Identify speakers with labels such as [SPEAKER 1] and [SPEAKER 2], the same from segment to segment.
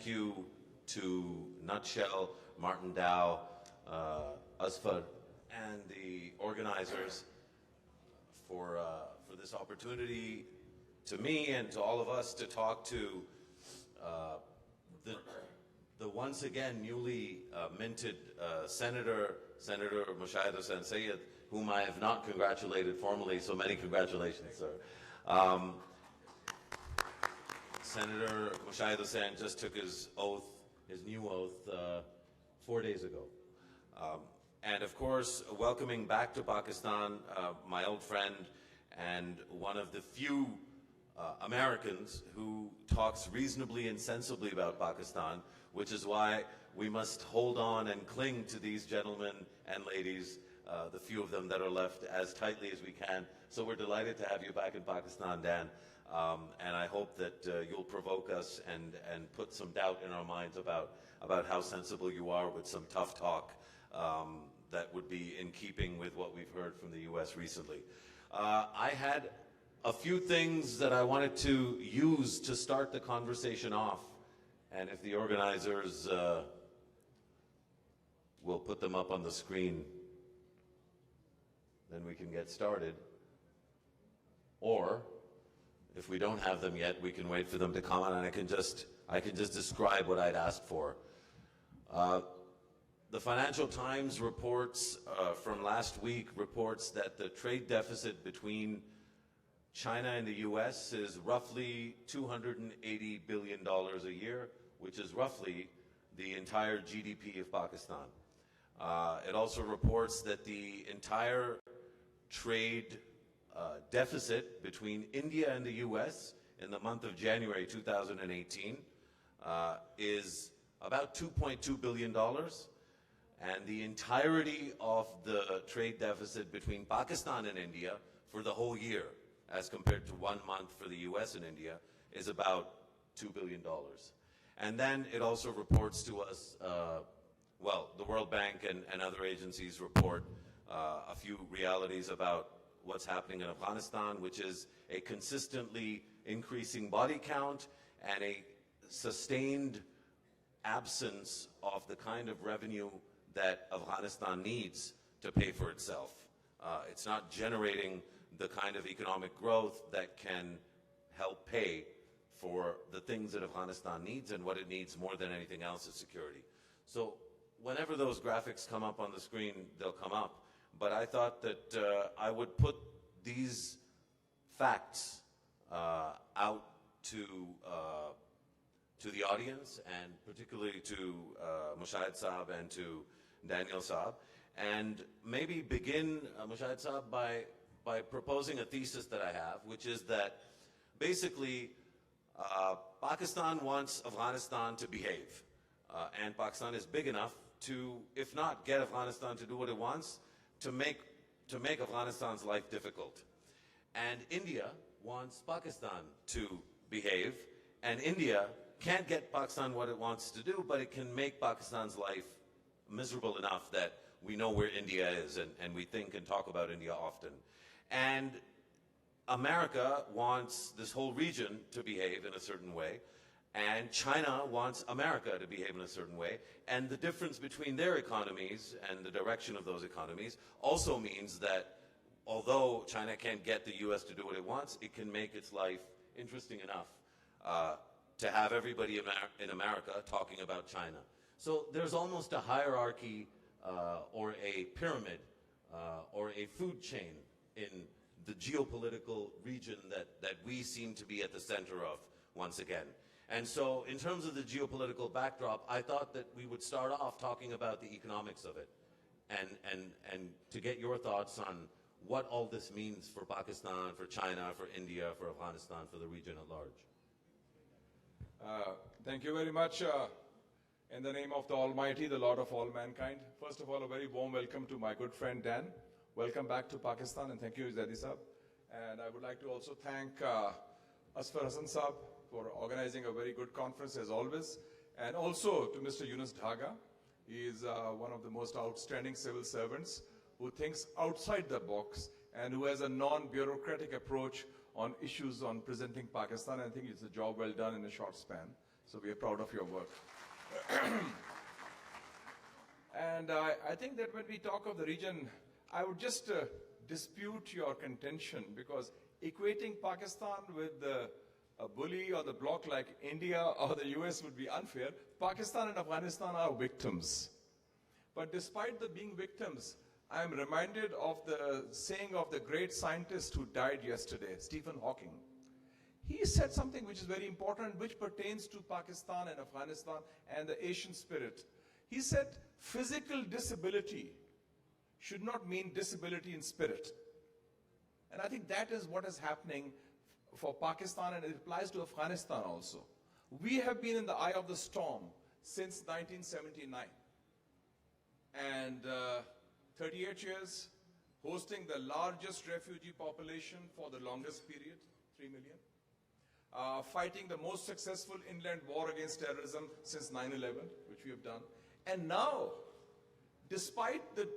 [SPEAKER 1] thank you to Nutshell, Martin Dow, Asfar, and the organizers for this opportunity to me and to all of us to talk to the once again newly minted Senator Mushahid Hussain, whom I have not congratulated formally, so many congratulations, sir. Senator Mushahid Hussain just took his oath, his new oath, 4 days ago. And of course, welcoming back to Pakistan my old friend and one of the few Americans who talks reasonably and sensibly about Pakistan, which is why we must hold on and cling to these gentlemen and ladies, the few of them that are left, as tightly as we can. So we're delighted to have you back in Pakistan, Dan. And I hope that you'll provoke us and put some doubt in our minds about how sensible you are with some tough talk that would be in keeping with what we've heard from the US recently. I had a few things that I wanted to use to start the conversation off, and if the organizers will put them up on the screen, then we can get started. Or if we don't have them yet, we can wait for them to come on, and I can just describe what I'd asked for. The Financial Times reports from last week reports that the trade deficit between China and the US is roughly $280 billion a year, which is roughly the entire GDP of Pakistan. It also reports that the entire trade deficit between India and the US in the month of January 2018 is about $2.2 billion. And the entirety of the trade deficit between Pakistan and India for the whole year, as compared to 1 month for the US and India, is about $2 billion. And then it also reports to us, well, the World Bank and other agencies report a few realities about what's happening in Afghanistan, which is a consistently increasing body count and a sustained absence of the kind of revenue that Afghanistan needs to pay for itself. It's not generating the kind of economic growth that can help pay for the things that Afghanistan needs, and what it needs more than anything else is security. So whenever those graphics come up on the screen, they'll come up. But I thought that I would put these facts out to the audience, and particularly to Mushahid Saab and to Daniel Saab, and maybe begin, Mushahid Saab, by proposing a thesis that I have, which is that basically Pakistan wants Afghanistan to behave, and Pakistan is big enough to, if not get Afghanistan to do what it wants, to make Afghanistan's life difficult. And India wants Pakistan to behave, and India can't get Pakistan what it wants to do, but it can make Pakistan's life miserable enough that we know where India is, and we think and talk about India often. And America wants this whole region to behave in a certain way, and China wants America to behave in a certain way, and the difference between their economies and the direction of those economies also means that although China can't get the US to do what it wants, it can make its life interesting enough to have everybody in America talking about China. So there's almost a hierarchy or a pyramid or a food chain in the geopolitical region that we seem to be at the center of once again. And so in terms of the geopolitical backdrop, I thought that we would start off talking about the economics of it, and to get your thoughts on what all this means for Pakistan, for China, for India, for Afghanistan, for the region at large.
[SPEAKER 2] Thank you very much. In the name of the Almighty, the Lord of all mankind, first of all, a very warm welcome to my good friend Dan. Welcome back to Pakistan, and thank you, Zaidi Saab. And I would like to also thank Asfar Hassan Saab for organizing a very good conference as always, and also to Mr. Yunus Dhaga. He is one of the most outstanding civil servants who thinks outside the box and who has a non-bureaucratic approach on issues on presenting Pakistan. I think it's a job well done in a short span. So we are proud of your work. And I think that when we talk of the region, I would just dispute your contention, because equating Pakistan with a bully or the bloc like India or the US would be unfair. Pakistan and Afghanistan are victims. But despite the being victims, I am reminded of the saying of the great scientist who died yesterday, Stephen Hawking. He said something which is very important, which pertains to Pakistan and Afghanistan and the Asian spirit. He said, physical disability should not mean disability in spirit. And I think that is what is happening for Pakistan, and it applies to Afghanistan also. We have been in the eye of the storm since 1979. And 38 years, hosting the largest refugee population for the longest period, 3 million. Fighting the most successful inland war against terrorism since 9/11, which we have done. And now, despite the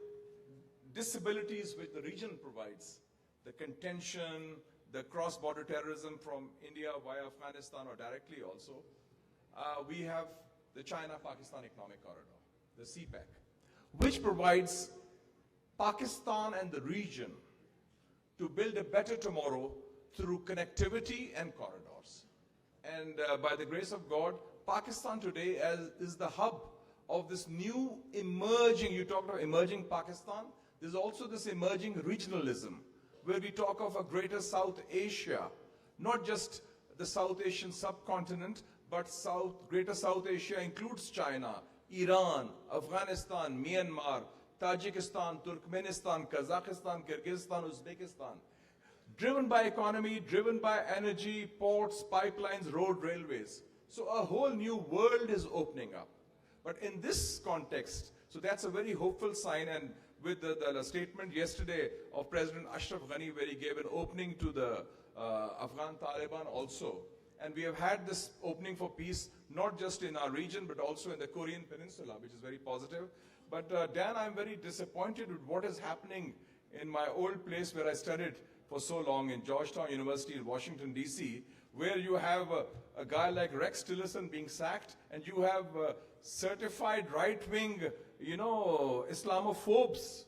[SPEAKER 2] disabilities which the region provides, the contention, the cross-border terrorism from India via Afghanistan or directly also, we have the China-Pakistan Economic Corridor, the CPEC, which provides Pakistan and the region to build a better tomorrow through connectivity and corridors. And by the grace of God, Pakistan today is the hub of this new emerging, you talked about emerging Pakistan, there's also this emerging regionalism, where we talk of a greater South Asia, not just the South Asian subcontinent, but greater South Asia includes China, Iran, Afghanistan, Myanmar, Tajikistan, Turkmenistan, Kazakhstan, Kyrgyzstan, Uzbekistan. Driven by economy, driven by energy, ports, pipelines, road, railways. So a whole new world is opening up. But in this context, so that's a very hopeful sign, and with the statement yesterday of President Ashraf Ghani, where he gave an opening to the Afghan Taliban also. And we have had this opening for peace, not just in our region, but also in the Korean Peninsula, which is very positive. But Dan, I'm very disappointed with what is happening in my old place where I studied for so long, in Georgetown University in Washington, D.C., where you have a guy like Rex Tillerson being sacked, and you have certified right-wing, Islamophobes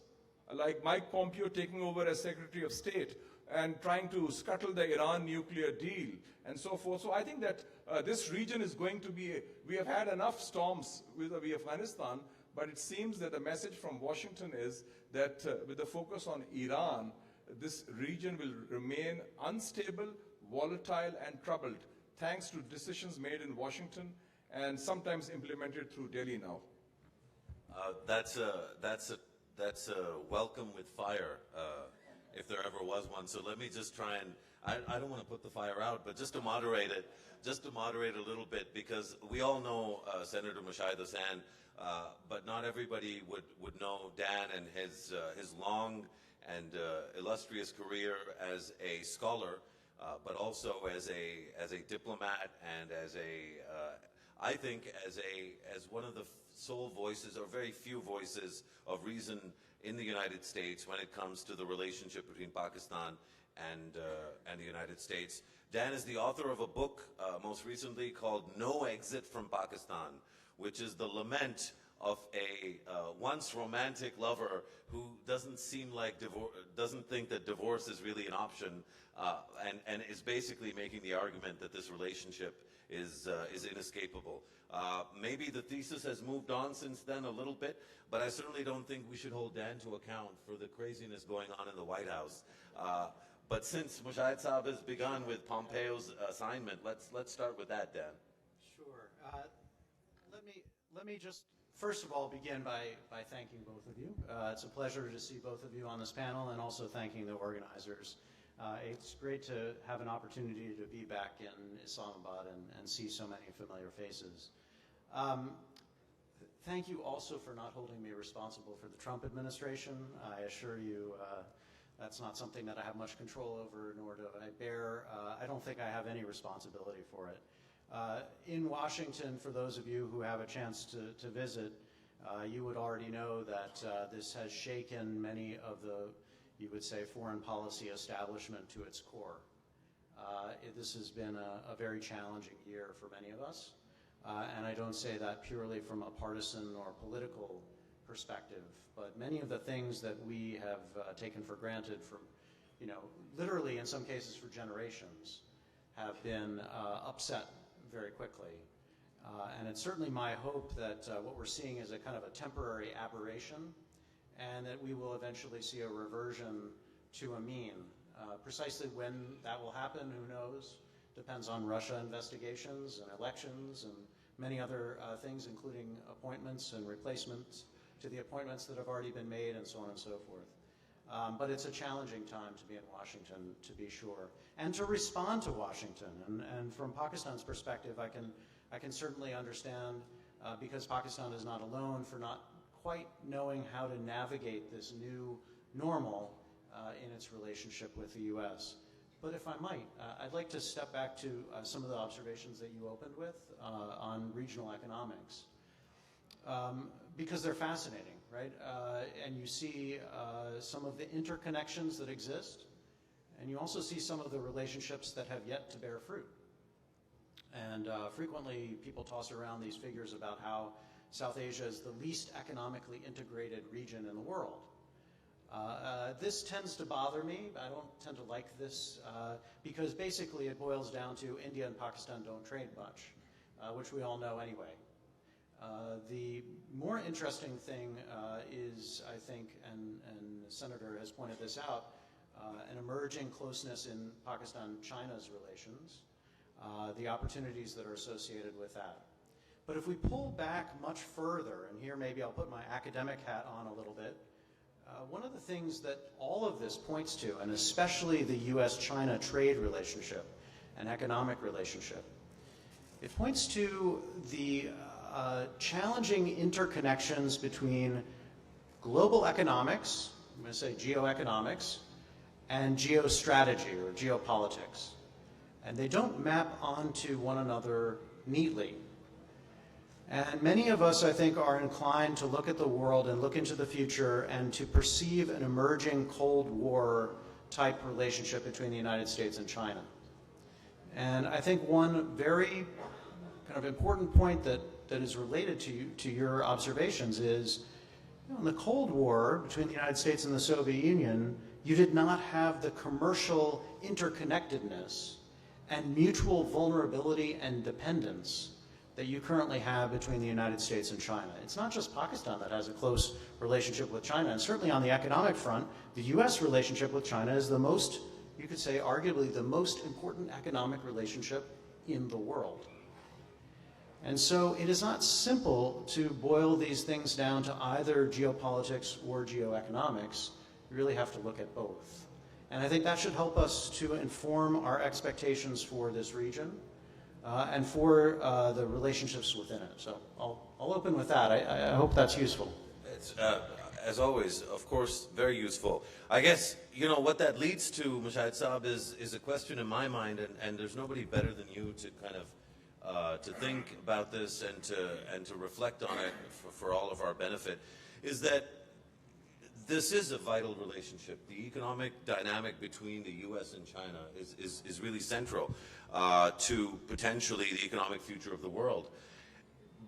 [SPEAKER 2] like Mike Pompeo taking over as Secretary of State and trying to scuttle the Iran nuclear deal and so forth. So I think that this region is going to be, we have had enough storms with Afghanistan, but it seems that the message from Washington is that with the focus on Iran, this region will remain unstable, volatile, and troubled, thanks to decisions made in Washington and sometimes implemented through Delhi now.
[SPEAKER 1] That's a welcome with fire, if there ever was one. So let me just try and, I don't want to put the fire out, but just to moderate it, a little bit, because we all know Senator Mushahid Hussain, but not everybody would know Dan and his long and illustrious career as a scholar, but also as a diplomat and I think as one of the sole voices, or very few voices, of reason in the United States when it comes to the relationship between Pakistan and the United States. Dan is the author of a book most recently called No Exit from Pakistan, which is the lament of a once romantic lover who doesn't think that divorce is really an option, and is basically making the argument that this relationship is inescapable. Maybe the thesis has moved on since then a little bit, but I certainly don't think we should hold Dan to account for the craziness going on in the White House. But since Mushahid Saab has begun with Pompeo's assignment, let's start with that, Dan.
[SPEAKER 3] Sure. Let me just first of all begin by thanking both of you. It's a pleasure to see both of you on this panel, and also thanking the organizers. It's great to have an opportunity to be back in Islamabad and see so many familiar faces. Thank you also for not holding me responsible for the Trump administration. I assure you that's not something that I have much control over, nor do I bear. I don't think I have any responsibility for it. In Washington, for those of you who have a chance to visit, you would already know that this has shaken many of the, you would say, foreign policy establishment to its core. This has been a very challenging year for many of us. And I don't say that purely from a partisan or political perspective, but many of the things that we have taken for granted for, literally in some cases for generations, have been upset very quickly. And it's certainly my hope that what we're seeing is a kind of a temporary aberration, and that we will eventually see a reversion to a mean. Precisely when that will happen, who knows? Depends on Russia investigations and elections and many other things, including appointments and replacements to the appointments that have already been made and so on and so forth. But it's a challenging time to be in Washington, to be sure, and to respond to Washington. And from Pakistan's perspective, I can certainly understand, because Pakistan is not alone, for not quite knowing how to navigate this new normal in its relationship with the U.S. But if I might, I'd like to step back to some of the observations that you opened with on regional economics, because they're fascinating, right? And you see some of the interconnections that exist, and you also see some of the relationships that have yet to bear fruit. And frequently people toss around these figures about how South Asia is the least economically integrated region in the world. This tends to bother me. I don't tend to like this because basically it boils down to India and Pakistan don't trade much, which we all know anyway. The more interesting thing is, I think, and the Senator has pointed this out, an emerging closeness in Pakistan-China's relations, the opportunities that are associated with that. But if we pull back much further, and here maybe I'll put my academic hat on a little bit, one of the things that all of this points to, and especially the US-China trade relationship and economic relationship, it points to the challenging interconnections between global economics, I'm going to say geoeconomics, and geostrategy or geopolitics. And they don't map onto one another neatly. And many of us, I think, are inclined to look at the world and look into the future and to perceive an emerging Cold War type relationship between the United States and China. And I think one very kind of important point that is related to your observations is, in the Cold War between the United States and the Soviet Union, you did not have the commercial interconnectedness and mutual vulnerability and dependence that you currently have between the United States and China. It's not just Pakistan that has a close relationship with China, and certainly on the economic front, the US relationship with China is the most, you could say, arguably the most important economic relationship in the world. And so it is not simple to boil these things down to either geopolitics or geoeconomics. You really have to look at both. And I think that should help us to inform our expectations for this region and for the relationships within it. So I'll open with that. I hope that's useful.
[SPEAKER 1] It's, as always, of course, very useful. I guess, what that leads to, Mushahid Saab, is a question in my mind, and there's nobody better than you to kind of to think about this and to reflect on it for all of our benefit, is that this is a vital relationship. The economic dynamic between the U.S. and China is really central to potentially the economic future of the world.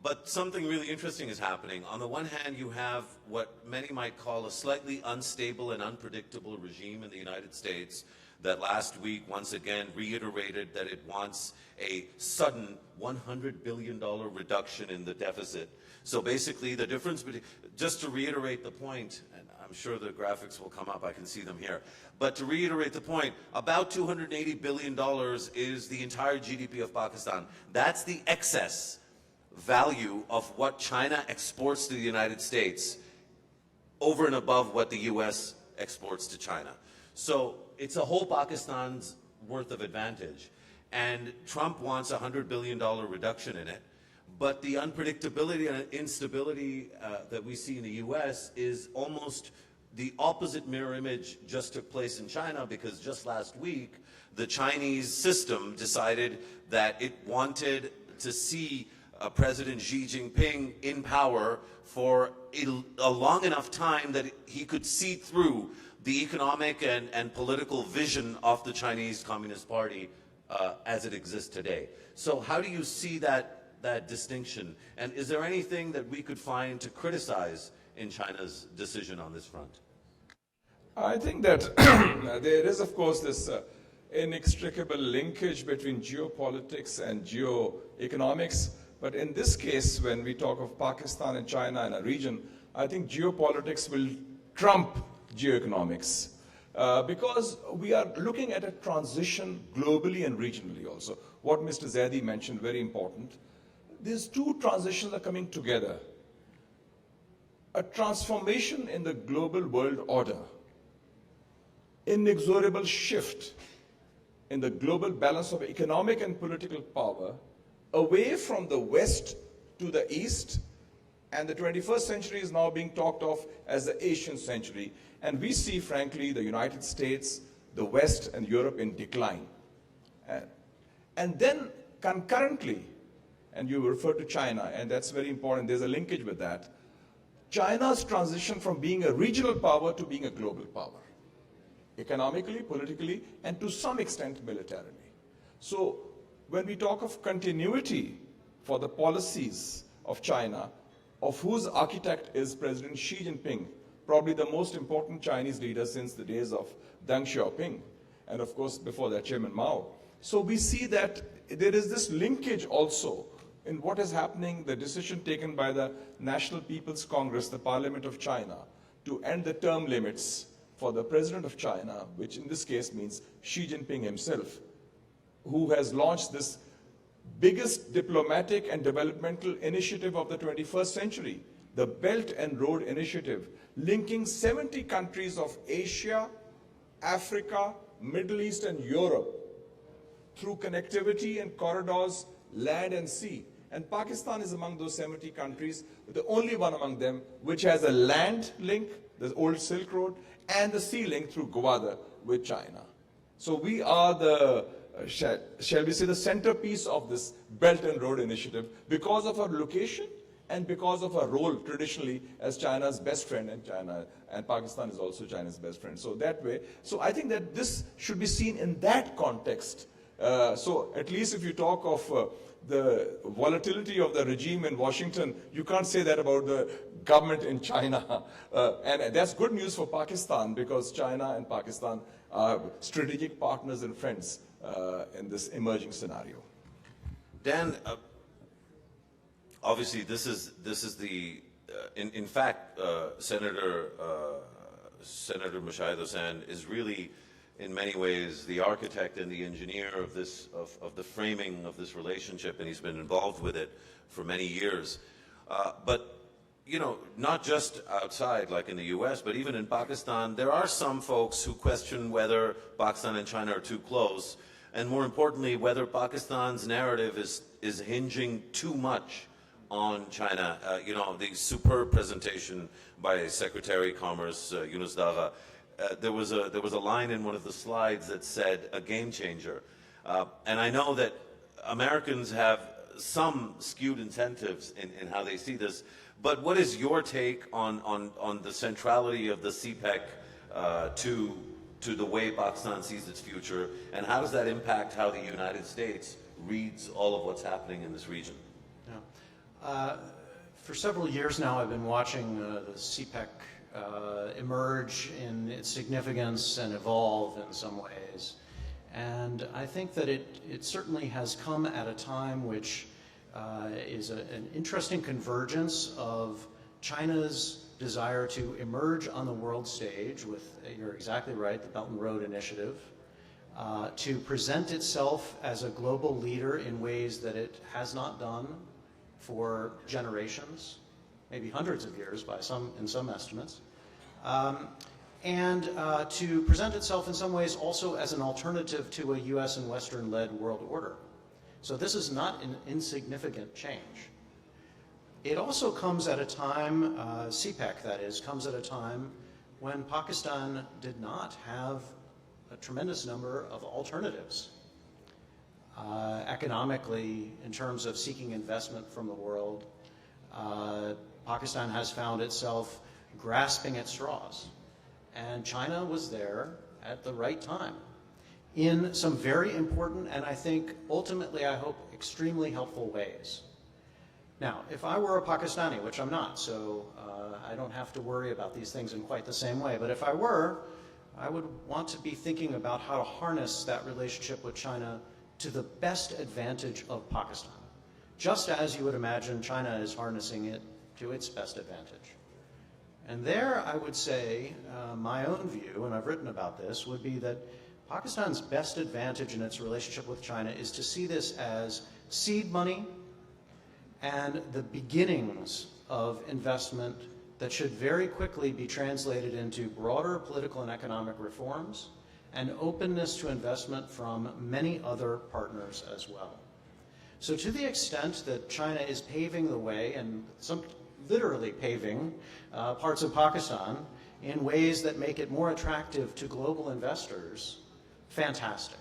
[SPEAKER 1] But something really interesting is happening. On the one hand, you have what many might call a slightly unstable and unpredictable regime in the United States that last week once again reiterated that it wants a sudden $100 billion reduction in the deficit. So basically the difference between, just to reiterate the point, and I'm sure the graphics will come up, I can see them here, but to reiterate the point, about $280 billion is the entire GDP of Pakistan. That's the excess value of what China exports to the United States over and above what the US exports to China. So it's a whole Pakistan's worth of advantage. And Trump wants a $100 billion reduction in it. But the unpredictability and instability that we see in the US is almost the opposite mirror image just took place in China, because just last week, the Chinese system decided that it wanted to see President Xi Jinping in power for a long enough time that he could see through the economic and political vision of the Chinese Communist Party as it exists today. So how do you see that that distinction? And is there anything that we could find to criticize in China's decision on this front?
[SPEAKER 2] I think that there is, of course, this inextricable linkage between geopolitics and geoeconomics. But in this case, when we talk of Pakistan and China in a region, I think geopolitics will trump geoeconomics. Because we are looking at a transition globally and regionally also. What Mr. Zaidi mentioned, very important. These two transitions are coming together. A transformation in the global world order, inexorable shift in the global balance of economic and political power away from the West to the East, and the 21st century is now being talked of as the Asian century. And we see, frankly, the United States, the West, and Europe in decline. And then concurrently, and you refer to China, and that's very important, there's a linkage with that, China's transition from being a regional power to being a global power, economically, politically, and to some extent militarily. So when we talk of continuity for the policies of China, of whose architect is President Xi Jinping, probably the most important Chinese leader since the days of Deng Xiaoping, and of course before that Chairman Mao. So we see that there is this linkage also in what is happening, the decision taken by the National People's Congress, the Parliament of China, to end the term limits for the President of China, which in this case means Xi Jinping himself, who has launched this biggest diplomatic and developmental initiative of the 21st century, the Belt and Road Initiative, linking 70 countries of Asia, Africa, Middle East, and Europe through connectivity and corridors, land and sea. And Pakistan is among those 70 countries, the only one among them which has a land link, the old Silk Road, and the sea link through Gwadar with China. So we are the, shall we say, the centerpiece of this Belt and Road Initiative because of our location and because of our role traditionally as China's best friend, and Pakistan is also China's best friend. So that way, so I think that this should be seen in that context. So at least if you talk of the volatility of the regime in Washington, you can't say that about the government in China. And that's good news for Pakistan because China and Pakistan are strategic partners and friends in this emerging scenario.
[SPEAKER 1] Dan, obviously this is the in fact Senator Mushahid Hussain is really in many ways the architect and the engineer of this of the framing of this relationship, and he's been involved with it for many years. But you know, not just outside like in the US, but even in Pakistan, there are some folks who question whether Pakistan and China are too close, and more importantly, whether Pakistan's narrative is hinging too much on China. You know, the superb presentation by Secretary of Commerce Yunus Dagha. There was a line in one of the slides that said a game changer, and I know that Americans have some skewed incentives in how they see this. But what is your take on the centrality of the CPEC to the way Pakistan sees its future, and how does that impact how the United States reads all of what's happening in this region?
[SPEAKER 3] Yeah. For several years now, I've been watching the CPEC emerge in its significance and evolve in some ways. And I think that it certainly has come at a time which is an interesting convergence of China's desire to emerge on the world stage with, you're exactly right, the Belt and Road Initiative, to present itself as a global leader in ways that it has not done for generations, maybe hundreds of years in some estimates, and to present itself in some ways also as an alternative to a US and Western-led world order. So this is not an insignificant change. It also comes at a time, CPEC that is, comes at a time when Pakistan did not have a tremendous number of alternatives. Economically, in terms of seeking investment from the world, Pakistan has found itself grasping at straws. And China was there at the right time in some very important and I think ultimately, I hope, extremely helpful ways. Now, if I were a Pakistani, which I'm not, so I don't have to worry about these things in quite the same way, but if I were, I would want to be thinking about how to harness that relationship with China to the best advantage of Pakistan, just as you would imagine China is harnessing it to its best advantage. And there, I would say, my own view, and I've written about this, would be that Pakistan's best advantage in its relationship with China is to see this as seed money and the beginnings of investment that should very quickly be translated into broader political and economic reforms and openness to investment from many other partners as well. So to the extent that China is paving the way, and literally paving parts of Pakistan in ways that make it more attractive to global investors, fantastic.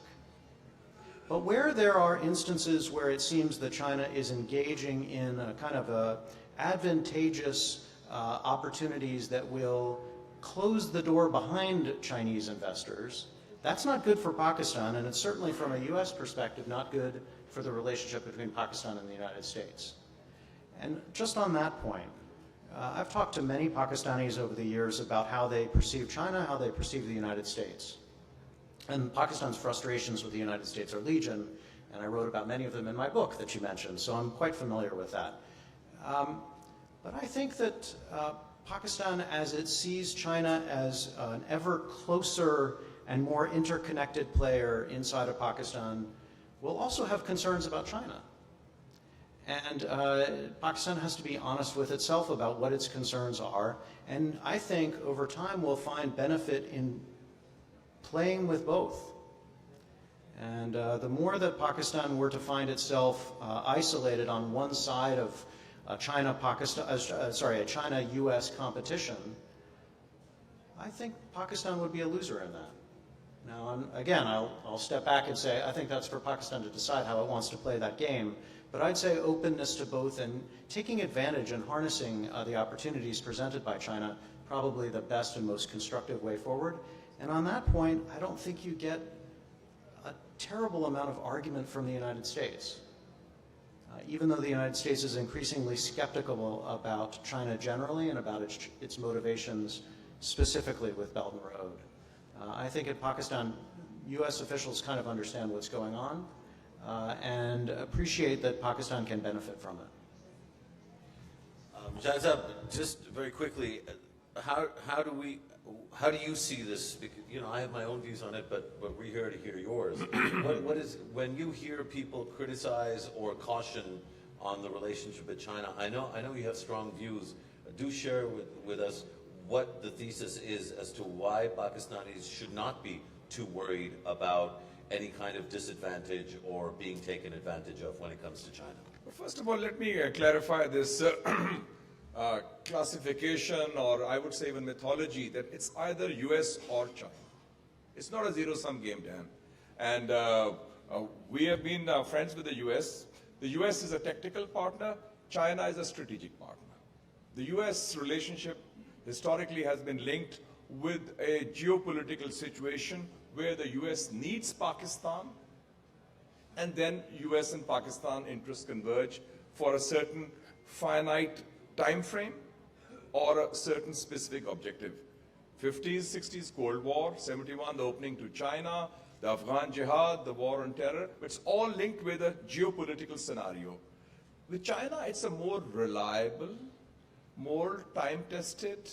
[SPEAKER 3] But where there are instances where it seems that China is engaging in a kind of a advantageous opportunities that will close the door behind Chinese investors, that's not good for Pakistan, and it's certainly from a US perspective not good for the relationship between Pakistan and the United States. And just on that point, I've talked to many Pakistanis over the years about how they perceive China, how they perceive the United States. And Pakistan's frustrations with the United States are legion, and I wrote about many of them in my book that you mentioned, so I'm quite familiar with that. But I think that Pakistan, as it sees China as an ever closer and more interconnected player inside of Pakistan, will also have concerns about China. And Pakistan has to be honest with itself about what its concerns are, and I think over time we'll find benefit in playing with both. And the more that Pakistan were to find itself isolated on one side of a China-US competition, I think Pakistan would be a loser in that. Now, again, I'll step back and say I think that's for Pakistan to decide how it wants to play that game, but I'd say openness to both and taking advantage and harnessing the opportunities presented by China, probably the best and most constructive way forward. And on that point, I don't think you get a terrible amount of argument from the United States. Even though the United States is increasingly skeptical about China generally and about its motivations specifically with Belt and Road, I think in Pakistan, US officials kind of understand what's going on and appreciate that Pakistan can benefit from it.
[SPEAKER 1] Mushahid Saab, just very quickly, how do you see this? Because, you know, I have my own views on it, but we're here to hear yours. What is, when you hear people criticize or caution on the relationship with China, I know you have strong views. Do share with us what the thesis is as to why Pakistanis should not be too worried about any kind of disadvantage or being taken advantage of when it comes to China.
[SPEAKER 2] Well, first of all, let me clarify this classification, or I would say even mythology, that it's either US or China. It's not a zero-sum game, Dan. And we have been friends with the US. The US is a technical partner. China is a strategic partner. The US relationship historically has been linked with a geopolitical situation where the US needs Pakistan, and then US and Pakistan interests converge for a certain finite time frame or a certain specific objective. 50s, 60s, Cold War, 71, the opening to China, the Afghan Jihad, the war on terror. It's all linked with a geopolitical scenario. With China, it's a more reliable, more time-tested,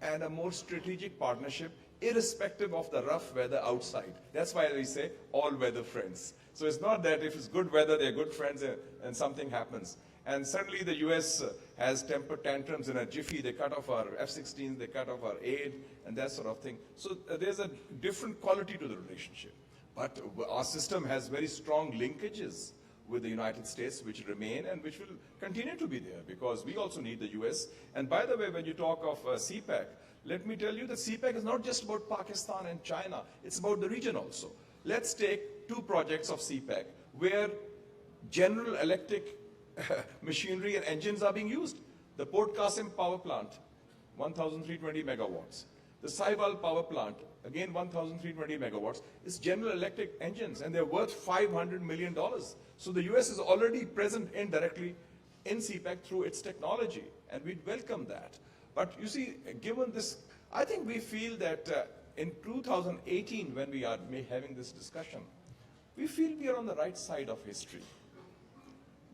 [SPEAKER 2] and a more strategic partnership, irrespective of the rough weather outside. That's why we say all-weather friends. So it's not that if it's good weather, they're good friends and something happens. And suddenly the US has temper tantrums in a jiffy. They cut off our F-16s, they cut off our aid, and that sort of thing. So there's a different quality to the relationship. But our system has very strong linkages with the United States, which remain and which will continue to be there, because we also need the US. And by the way, when you talk of CPEC, let me tell you that CPEC is not just about Pakistan and China, it's about the region also. Let's take two projects of CPEC where General Electric machinery and engines are being used. The Port Qasim power plant, 1,320 megawatts. The Sahiwal power plant, again 1,320 megawatts, is General Electric engines, and they're worth $500 million. So the US is already present indirectly in CPEC through its technology, and we'd welcome that. But you see, given this, I think we feel that in 2018, when we are having this discussion, we feel we are on the right side of history.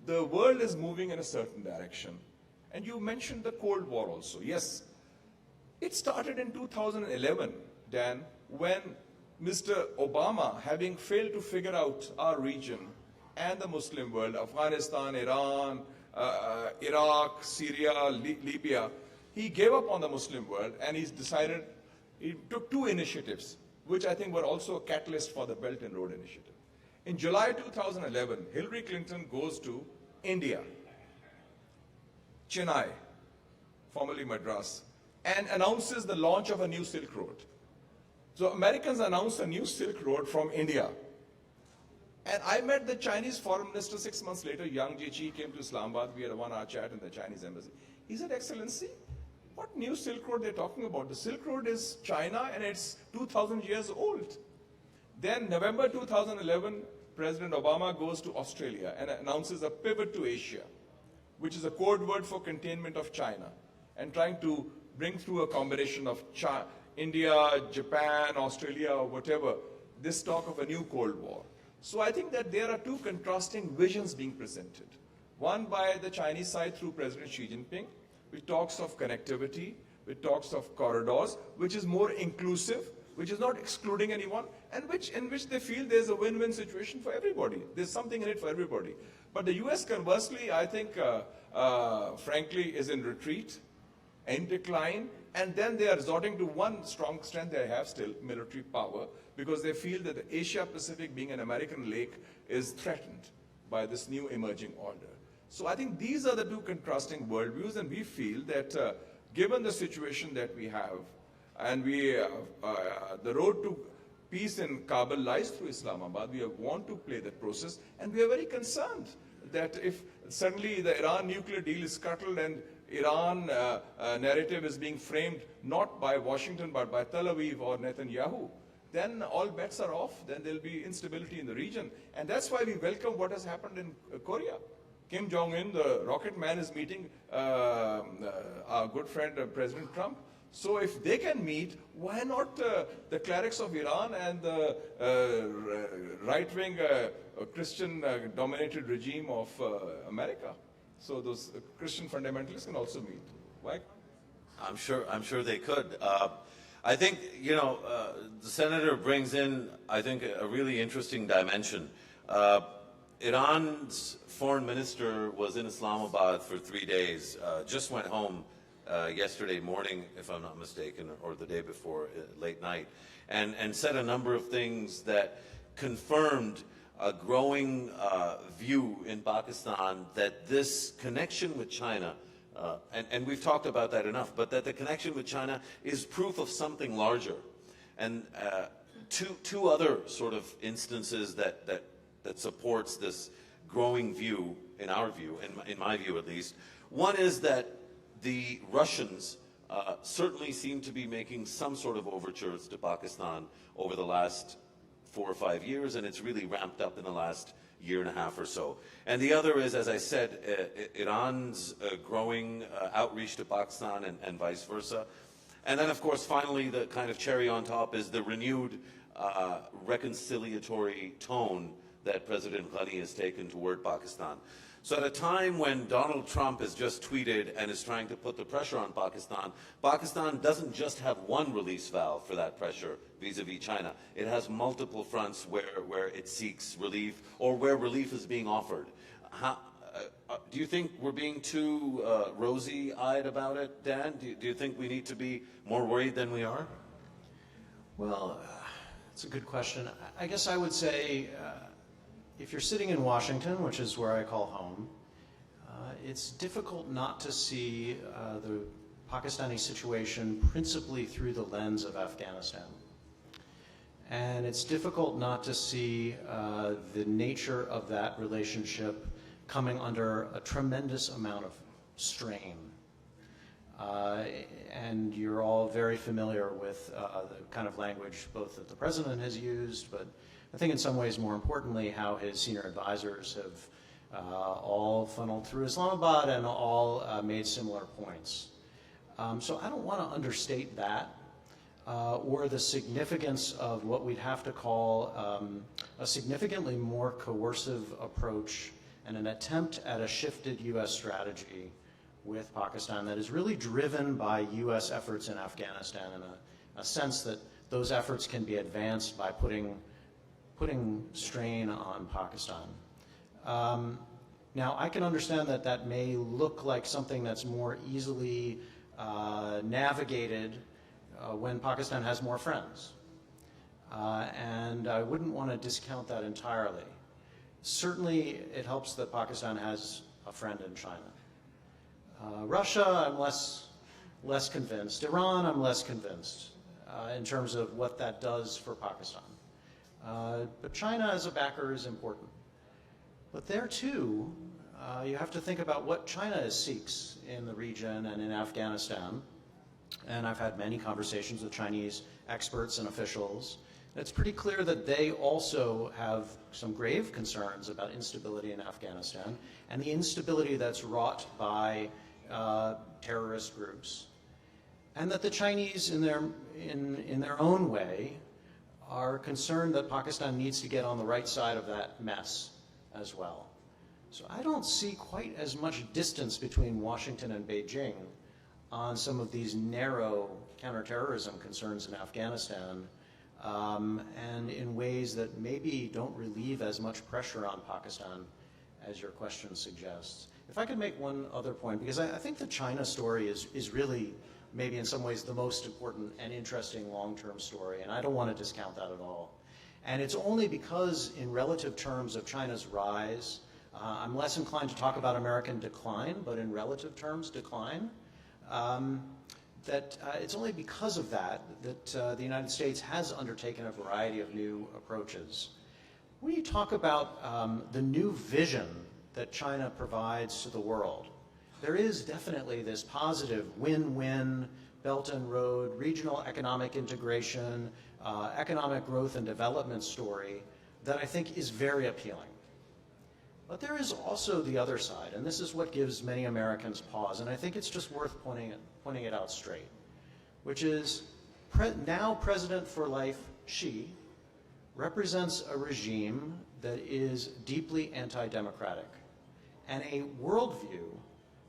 [SPEAKER 2] The world is moving in a certain direction. And you mentioned the Cold War also. Yes, it started in 2011, Dan, when Mr. Obama, having failed to figure out our region and the Muslim world, Afghanistan, Iran, Iraq, Syria, Libya, he gave up on the Muslim world and he took two initiatives, which I think were also a catalyst for the Belt and Road Initiative. In July 2011, Hillary Clinton goes to India, Chennai, formerly Madras, and announces the launch of a new Silk Road. So Americans announced a new Silk Road from India. And I met the Chinese foreign minister 6 months later. Yang Jiechi came to Islamabad. We had a 1-hour chat in the Chinese embassy. He said, Excellency, what new Silk Road they're talking about? The Silk Road is China and it's 2,000 years old. Then November 2011, President Obama goes to Australia and announces a pivot to Asia, which is a code word for containment of China, and trying to bring through a combination of India, Japan, Australia, or whatever, this talk of a new Cold War. So I think that there are two contrasting visions being presented. One by the Chinese side through President Xi Jinping, which talks of connectivity, which talks of corridors, which is more inclusive, which is not excluding anyone, and in which they feel there's a win-win situation for everybody. There's something in it for everybody. But the US, conversely, I think, frankly, is in retreat, in decline, and then they are resorting to one strong strength they have still, military power, because they feel that the Asia-Pacific, being an American lake, is threatened by this new emerging order. So I think these are the two contrasting worldviews, and we feel that given the situation that we have, and the road to peace in Kabul lies through Islamabad, we want to play that process, and we are very concerned that if suddenly the Iran nuclear deal is scuttled and Iran narrative is being framed not by Washington but by Tel Aviv or Netanyahu, then all bets are off. Then there'll be instability in the region. And that's why we welcome what has happened in Korea. Kim Jong-un, the rocket man, is meeting our good friend President Trump. So if they can meet, why not the clerics of Iran and the right-wing Christian-dominated regime of America? So those Christian fundamentalists can also meet. Why?
[SPEAKER 1] I'm sure they could. I think, the senator brings in, I think, a really interesting dimension. Iran's foreign minister was in Islamabad for 3 days, just went home yesterday morning, if I'm not mistaken, or the day before, late night, and said a number of things that confirmed a growing view in Pakistan that this connection with China, and we've talked about that enough, but that the connection with China is proof of something larger. And two other sort of instances that supports this growing view, in our view, in my view at least. One is that the Russians certainly seem to be making some sort of overtures to Pakistan over the last 4 or 5 years, and it's really ramped up in the last year and a half or so. And the other is, as I said, Iran's growing outreach to Pakistan and vice versa. And then, of course, finally, the kind of cherry on top is the renewed reconciliatory tone that President Ghani has taken toward Pakistan. So at a time when Donald Trump has just tweeted and is trying to put the pressure on Pakistan, Pakistan doesn't just have one release valve for that pressure vis-a-vis China. It has multiple fronts where it seeks relief or where relief is being offered. Do you think we're being too rosy-eyed about it, Dan? Do you think we need to be more worried than we are?
[SPEAKER 3] Well, it's a good question. I guess I would say if you're sitting in Washington, which is where I call home, it's difficult not to see the Pakistani situation principally through the lens of Afghanistan. And it's difficult not to see the nature of that relationship coming under a tremendous amount of strain. And you're all very familiar with the kind of language both that the president has used, but I think in some ways more importantly how his senior advisors all funneled through Islamabad and all made similar points. So I don't want to understate that or the significance of what we'd have to call a significantly more coercive approach and an attempt at a shifted U.S. strategy with Pakistan that is really driven by U.S. efforts in Afghanistan in a sense that those efforts can be advanced by putting strain on Pakistan. Now, I can understand that that may look like something that's more easily navigated when Pakistan has more friends. And I wouldn't want to discount that entirely. Certainly, it helps that Pakistan has a friend in China. Russia, I'm less convinced. Iran, I'm less convinced in terms of what that does for Pakistan. But China as a backer is important. But there too, you have to think about what China seeks in the region and in Afghanistan. And I've had many conversations with Chinese experts and officials. It's pretty clear that they also have some grave concerns about instability in Afghanistan and the instability that's wrought by terrorist groups. And that the Chinese, in their own way, are concerned that Pakistan needs to get on the right side of that mess as well. So I don't see quite as much distance between Washington and Beijing on some of these narrow counterterrorism concerns in Afghanistan, and in ways that maybe don't relieve as much pressure on Pakistan as your question suggests. If I could make one other point, because I think the China story is really maybe in some ways the most important and interesting long-term story, and I don't want to discount that at all. And it's only because in relative terms of China's rise, I'm less inclined to talk about American decline, but in relative terms decline, that it's only because of that the United States has undertaken a variety of new approaches. When you talk about the new vision that China provides to the world, there is definitely this positive win-win Belt and Road, regional economic integration, economic growth and development story that I think is very appealing. But there is also the other side, and this is what gives many Americans pause, and I think it's just worth pointing it out straight, which is now President for Life Xi represents a regime that is deeply anti-democratic and a worldview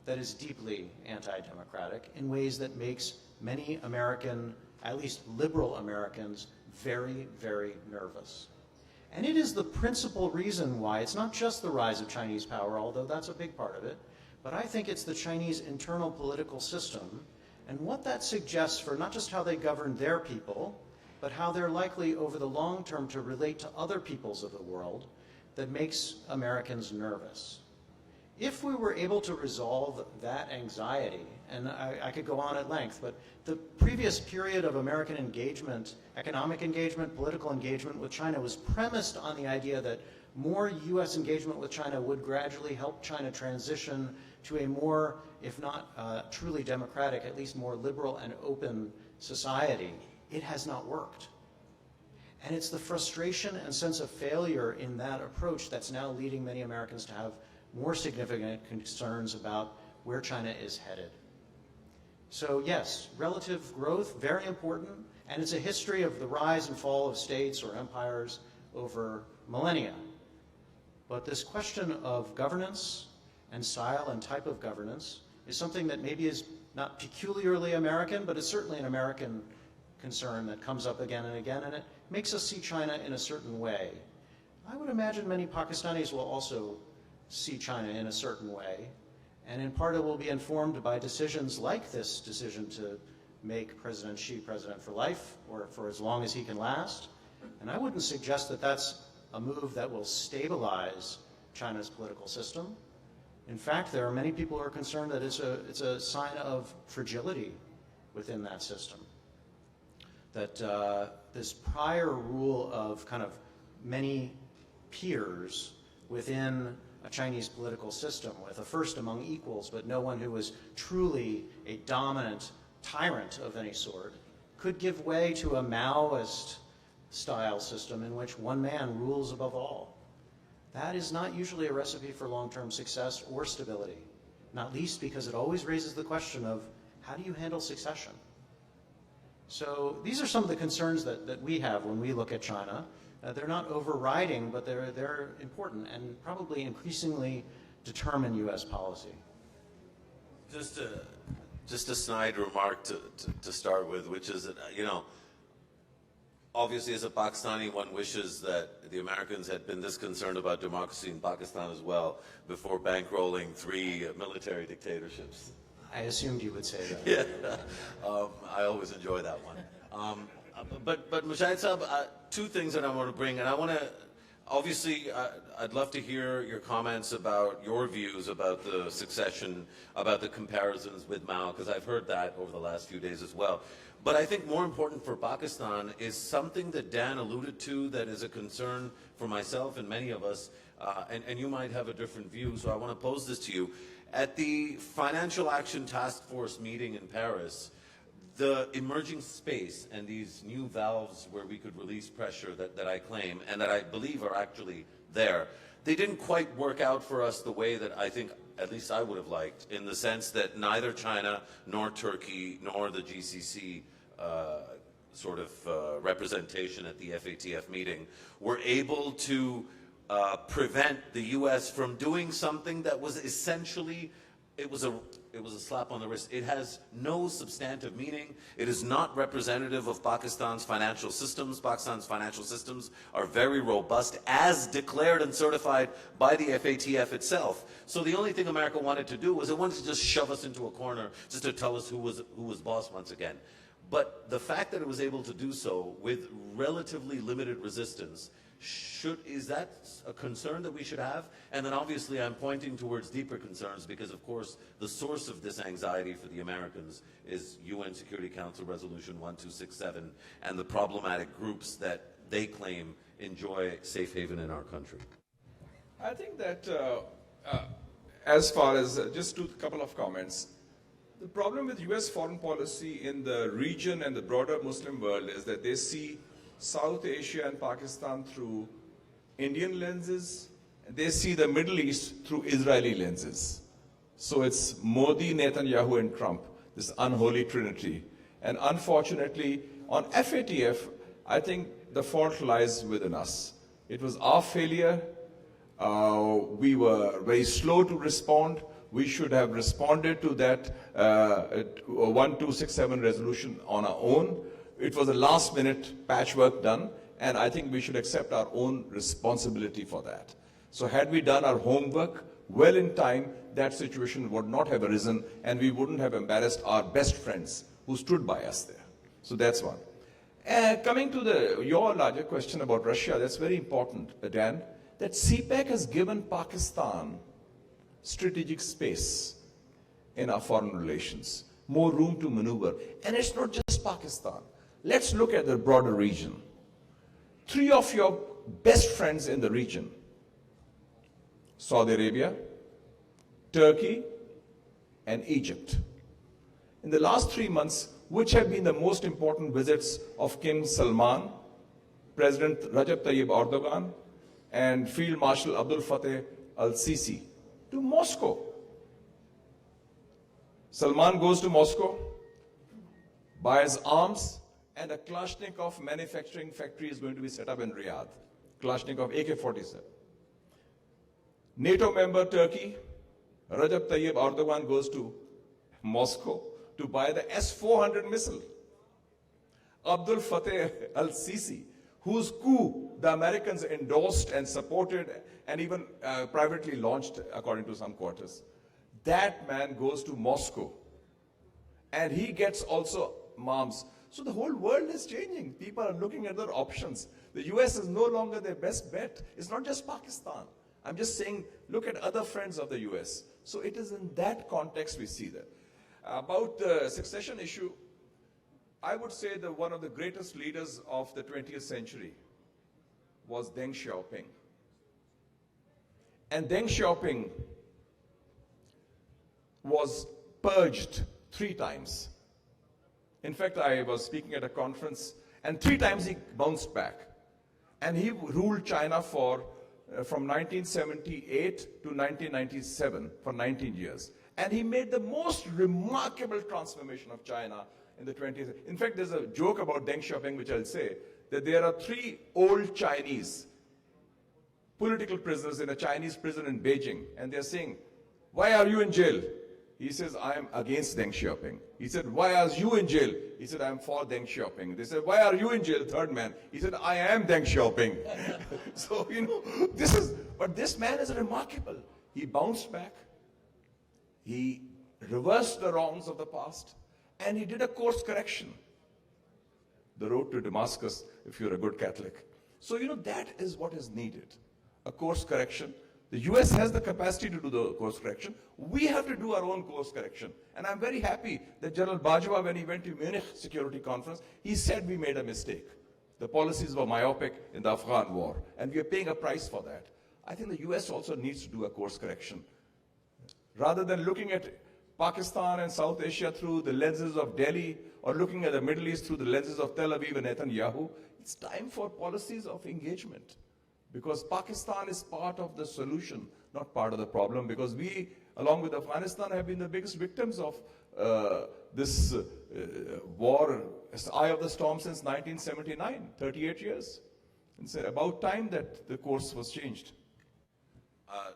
[SPEAKER 3] that is deeply anti-democratic in ways that makes many American, at least liberal Americans, very, very nervous. And it is the principal reason why it's not just the rise of Chinese power, although that's a big part of it, but I think it's the Chinese internal political system and what that suggests for not just how they govern their people, but how they're likely over the long term to relate to other peoples of the world that makes Americans nervous. If we were able to resolve that anxiety, and I could go on at length, but the previous period of American engagement, economic engagement, political engagement with China was premised on the idea that more U.S. engagement with China would gradually help China transition to a more, if not truly democratic, at least more liberal and open society. It has not worked. And it's the frustration and sense of failure in that approach that's now leading many Americans to have more significant concerns about where China is headed. So yes, relative growth, very important, and it's a history of the rise and fall of states or empires over millennia. But this question of governance and style and type of governance is something that maybe is not peculiarly American, but it's certainly an American concern that comes up again and again, and it makes us see China in a certain way. I would imagine many Pakistanis will also see China in a certain way, and in part it will be informed by decisions like this decision to make President Xi president for life, or for as long as he can last. And I wouldn't suggest that that's a move that will stabilize China's political system. In fact, there are many people who are concerned that it's a sign of fragility within that system. That this prior rule of kind of many peers within a Chinese political system with a first among equals, but no one who was truly a dominant tyrant of any sort, could give way to a Maoist style system in which one man rules above all. That is not usually a recipe for long-term success or stability, not least because it always raises the question of how do you handle succession? So these are some of the concerns that we have when we look at China. They're not overriding, but they're important and probably increasingly determine U.S. policy.
[SPEAKER 1] Just a snide remark to start with, which is that, you know, obviously as a Pakistani, one wishes that the Americans had been this concerned about democracy in Pakistan as well before bankrolling 3 military dictatorships.
[SPEAKER 3] I assumed you would say that.
[SPEAKER 1] Yeah, I always enjoy that one. But Mushahid Saab, 2 things that I want to bring, and I want to, obviously, I'd love to hear your comments about your views about the succession, about the comparisons with Mao, because I've heard that over the last few days as well. But I think more important for Pakistan is something that Dan alluded to that is a concern for myself and many of us, and you might have a different view, so I want to pose this to you. At the Financial Action Task Force meeting in Paris, the emerging space and these new valves where we could release pressure that I claim and that I believe are actually there, they didn't quite work out for us the way that I think at least I would have liked, in the sense that neither China nor Turkey nor the GCC representation at the FATF meeting were able to prevent the U.S. from doing something that was essentially, it was a slap on the wrist. It has no substantive meaning. It is not representative of Pakistan's financial systems. Pakistan's financial systems are very robust, as declared and certified by the FATF itself. So the only thing America wanted to do was it wanted to just shove us into a corner, just to tell us who was boss once again. But the fact that it was able to do so with relatively limited resistance, is that a concern that we should have? And then obviously I'm pointing towards deeper concerns because, of course, the source of this anxiety for the Americans is UN Security Council Resolution 1267 and the problematic groups that they claim enjoy safe haven in our country.
[SPEAKER 2] I think that as far as, just a couple of comments, the problem with US foreign policy in the region and the broader Muslim world is that they see South Asia and Pakistan through Indian lenses, and they see the Middle East through Israeli lenses. So it's Modi, Netanyahu, and Trump, this unholy trinity. And unfortunately, on FATF, I think the fault lies within us. It was our failure. We were very slow to respond. We should have responded to that 1267 resolution on our own. It was a last-minute patchwork done, and I think we should accept our own responsibility for that. So had we done our homework well in time, that situation would not have arisen, and we wouldn't have embarrassed our best friends who stood by us there. So that's one. Coming to your larger question about Russia, that's very important, Dan, that CPEC has given Pakistan strategic space in our foreign relations, more room to maneuver. And it's not just Pakistan. Let's look at the broader region. 3 of your best friends in the region, Saudi Arabia, Turkey, and Egypt. In the last 3 months, which have been the most important visits of King Salman, President Recep Tayyip Erdogan, and Field Marshal Abdul Fattah al-Sisi to Moscow? Salman goes to Moscow, buys arms, and a Kalashnikov manufacturing factory is going to be set up in Riyadh. Kalashnikov AK-47. NATO member Turkey, Recep Tayyip Erdogan goes to Moscow to buy the S-400 missile. Abdul Fattah al-Sisi, whose coup the Americans endorsed and supported and even privately launched, according to some quarters. That man goes to Moscow, and he gets also arms. So the whole world is changing. People are looking at their options. The US is no longer their best bet. It's not just Pakistan. I'm just saying, look at other friends of the US. So it is in that context we see that. About the succession issue, I would say that one of the greatest leaders of the 20th century was Deng Xiaoping. And Deng Xiaoping was purged 3 times. In fact, I was speaking at a conference, and 3 times he bounced back. And he ruled China for from 1978 to 1997 for 19 years. And he made the most remarkable transformation of China in the 20th. In fact, there's a joke about Deng Xiaoping, which I'll say, that there are 3 old Chinese political prisoners in a Chinese prison in Beijing, and they're saying, "Why are you in jail?" He says, "I am against Deng Xiaoping." He said, "Why are you in jail?" He said, "I am for Deng Xiaoping." They said, "Why are you in jail?" Third man. He said, "I am Deng Xiaoping." So, but this man is remarkable. He bounced back. He reversed the wrongs of the past, and he did a course correction. The road to Damascus, if you're a good Catholic. So, that is what is needed. A course correction. The US has the capacity to do the course correction. We have to do our own course correction. And I'm very happy that General Bajwa, when he went to Munich Security Conference, he said we made a mistake. The policies were myopic in the Afghan war, and we are paying a price for that. I think the US also needs to do a course correction. Rather than looking at Pakistan and South Asia through the lenses of Delhi, or looking at the Middle East through the lenses of Tel Aviv and Netanyahu, it's time for policies of engagement. Because Pakistan is part of the solution, not part of the problem, because we, along with Afghanistan, have been the biggest victims of this war, eye of the storm since 1979, 38 years. It's about time that the course was changed.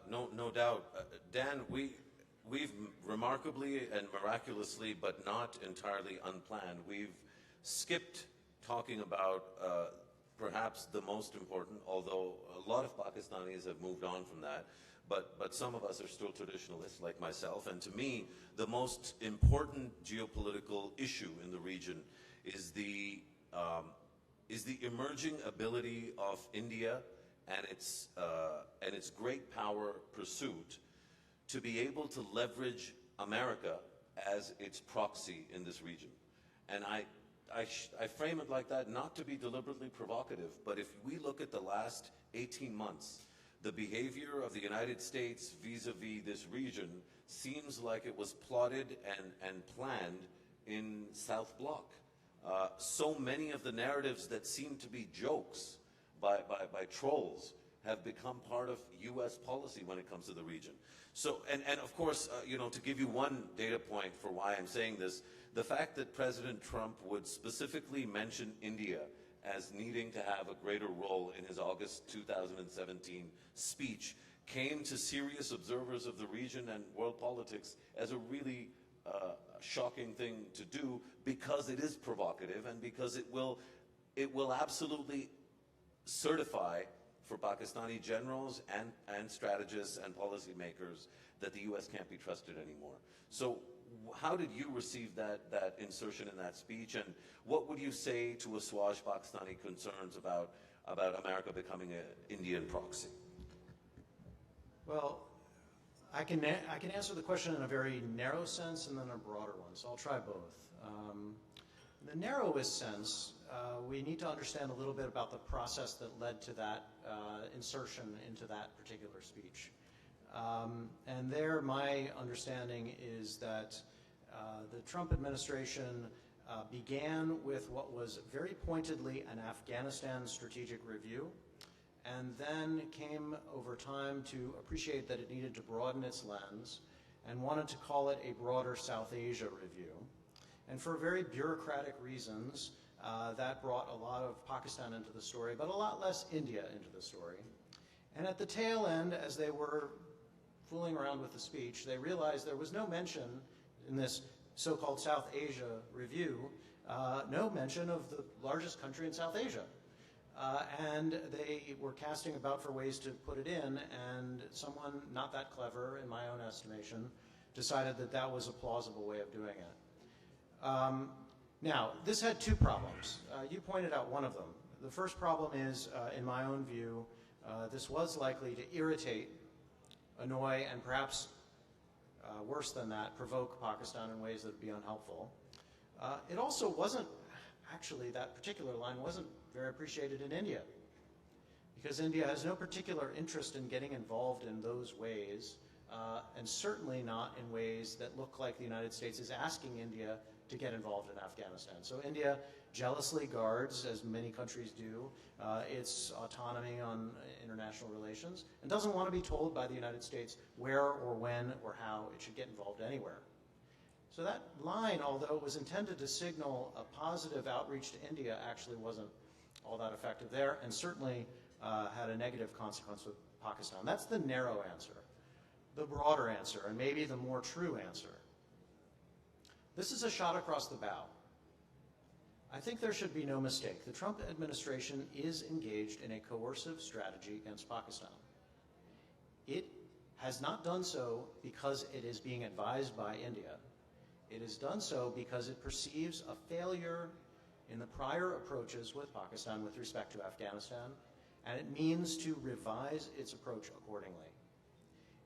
[SPEAKER 1] No doubt. Dan, we've remarkably and miraculously, but not entirely unplanned, we've skipped talking about perhaps the most important, although a lot of Pakistanis have moved on from that, but some of us are still traditionalists like myself, and to me, the most important geopolitical issue in the region is the emerging ability of India and its great power pursuit to be able to leverage America as its proxy in this region. And I frame it like that not to be deliberately provocative, but if we look at the last 18 months, the behavior of the United States vis-a-vis this region seems like it was plotted and planned in South Bloc. So many of the narratives that seem to be jokes by trolls have become part of U.S. policy when it comes to the region. So, and of course, to give you one data point for why I'm saying this, the fact that President Trump would specifically mention India as needing to have a greater role in his August 2017 speech came to serious observers of the region and world politics as a really shocking thing to do, because it is provocative and because it will absolutely certify for Pakistani generals and strategists and policymakers that the U.S. can't be trusted anymore. So how did you receive that insertion in that speech, and what would you say to assuage Pakistani concerns about America becoming an Indian proxy?
[SPEAKER 3] Well, I can answer the question in a very narrow sense and then a broader one, so I'll try both. In the narrowest sense, we need to understand a little bit about the process that led to that insertion into that particular speech. And there, my understanding is that the Trump administration began with what was very pointedly an Afghanistan strategic review, and then came over time to appreciate that it needed to broaden its lens and wanted to call it a broader South Asia review. And for very bureaucratic reasons, that brought a lot of Pakistan into the story, but a lot less India into the story. And at the tail end, as they were fooling around with the speech, they realized there was no mention in this so-called South Asia review, no mention of the largest country in South Asia. And they were casting about for ways to put it in, and someone not that clever, in my own estimation, decided that that was a plausible way of doing it. Now, this had two problems. You pointed out one of them. The first problem is, in my own view, this was likely to irritate, annoy, and perhaps worse than that, provoke Pakistan in ways that would be unhelpful. It also wasn't, actually, that particular line wasn't very appreciated in India, because India has no particular interest in getting involved in those ways, and certainly not in ways that look like the United States is asking India to get involved in Afghanistan. So India jealously guards, as many countries do, its autonomy on international relations, and doesn't want to be told by the United States where or when or how it should get involved anywhere. So that line, although it was intended to signal a positive outreach to India, actually wasn't all that effective there, and certainly had a negative consequence with Pakistan. That's the narrow answer. The broader answer, and maybe the more true answer. This is a shot across the bow. I think there should be no mistake. The Trump administration is engaged in a coercive strategy against Pakistan. It has not done so because it is being advised by India. It has done so because it perceives a failure in the prior approaches with Pakistan with respect to Afghanistan, and it means to revise its approach accordingly.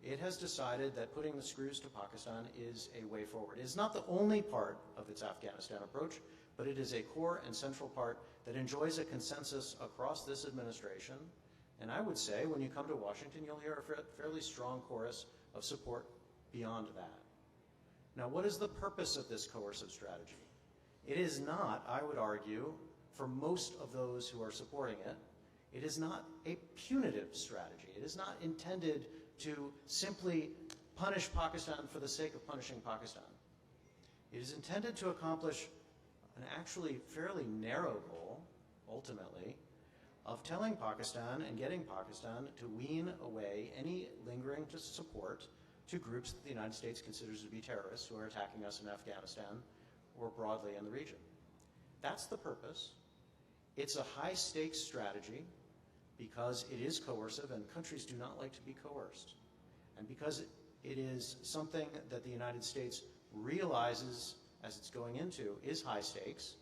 [SPEAKER 3] It has decided that putting the screws to Pakistan is a way forward. It is not the only part of its Afghanistan approach, but it is a core and central part that enjoys a consensus across this administration. And I would say when you come to Washington, you'll hear a fairly strong chorus of support beyond that. Now, what is the purpose of this coercive strategy? It is not, I would argue, for most of those who are supporting it, it is not a punitive strategy. It is not intended to simply punish Pakistan for the sake of punishing Pakistan. It is intended to accomplish an actually fairly narrow goal, ultimately, of telling Pakistan and getting Pakistan to wean away any lingering support to groups that the United States considers to be terrorists who are attacking us in Afghanistan or broadly in the region. That's the purpose. It's a high-stakes strategy because it is coercive, and countries do not like to be coerced. And because it is something that the United States realizes as it's going into is high stakes,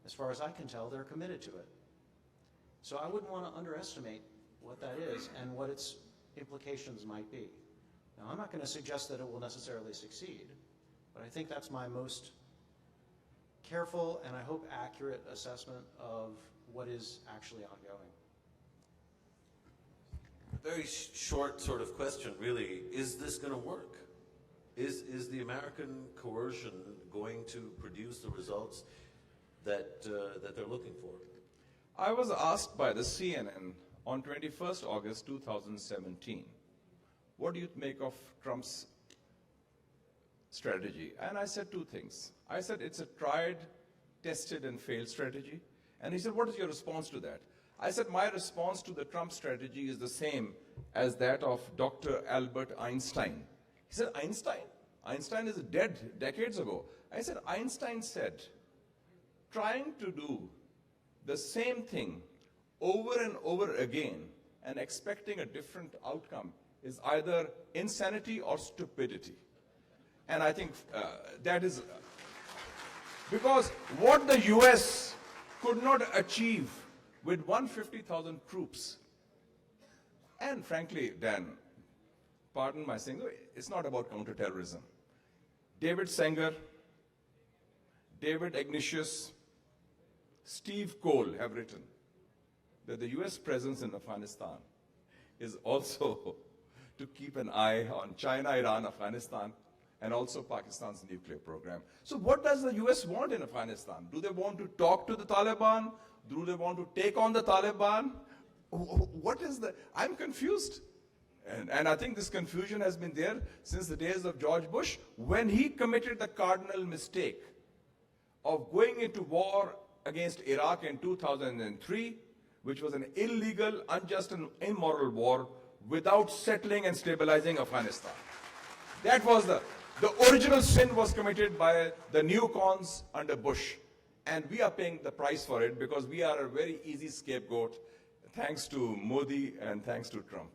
[SPEAKER 3] as far as I can tell, they're committed to it. So I wouldn't want to underestimate what that is and what its implications might be. Now, I'm not going to suggest that it will necessarily succeed, but I think that's my most careful and I hope accurate assessment of what is actually ongoing.
[SPEAKER 1] Very short sort of question, really. Is this going to work? Is the American coercion going to produce the results that they're looking for?
[SPEAKER 2] I was asked by the CNN on 21st August 2017, what do you make of Trump's strategy? And I said two things. I said it's a tried, tested, and failed strategy. And he said, what is your response to that? I said, my response to the Trump strategy is the same as that of Dr. Albert Einstein. He said, Einstein? Einstein is dead decades ago. I said, Einstein said, trying to do the same thing over and over again and expecting a different outcome is either insanity or stupidity. And I think that is because what the US could not achieve with 150,000 troops, and frankly, Dan, pardon my saying, it's not about counterterrorism. David Sanger, David Ignatius, Steve Cole have written that the US presence in Afghanistan is also to keep an eye on China, Iran, Afghanistan, and also Pakistan's nuclear program. So what does the US want in Afghanistan? Do they want to talk to the Taliban? Do they want to take on the Taliban? What is the, I'm confused. And I think this confusion has been there since the days of George Bush, when he committed the cardinal mistake of going into war against Iraq in 2003, which was an illegal, unjust, and immoral war without settling and stabilizing Afghanistan. That was the original sin was committed by the neocons under Bush. And we are paying the price for it because we are a very easy scapegoat thanks to Modi and thanks to Trump.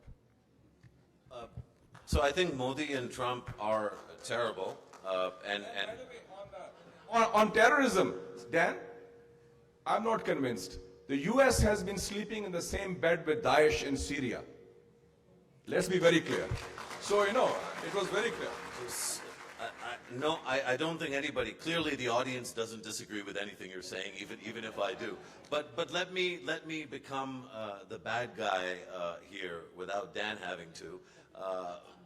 [SPEAKER 1] So I think Modi and Trump are terrible.
[SPEAKER 2] On terrorism, Dan, I'm not convinced. The US has been sleeping in the same bed with Daesh in Syria. Let's be very clear. So, you know, it was very clear.
[SPEAKER 1] No, I don't think anybody, clearly the audience doesn't disagree with anything you're saying, even if I do. But let me become the bad guy here without Dan having to,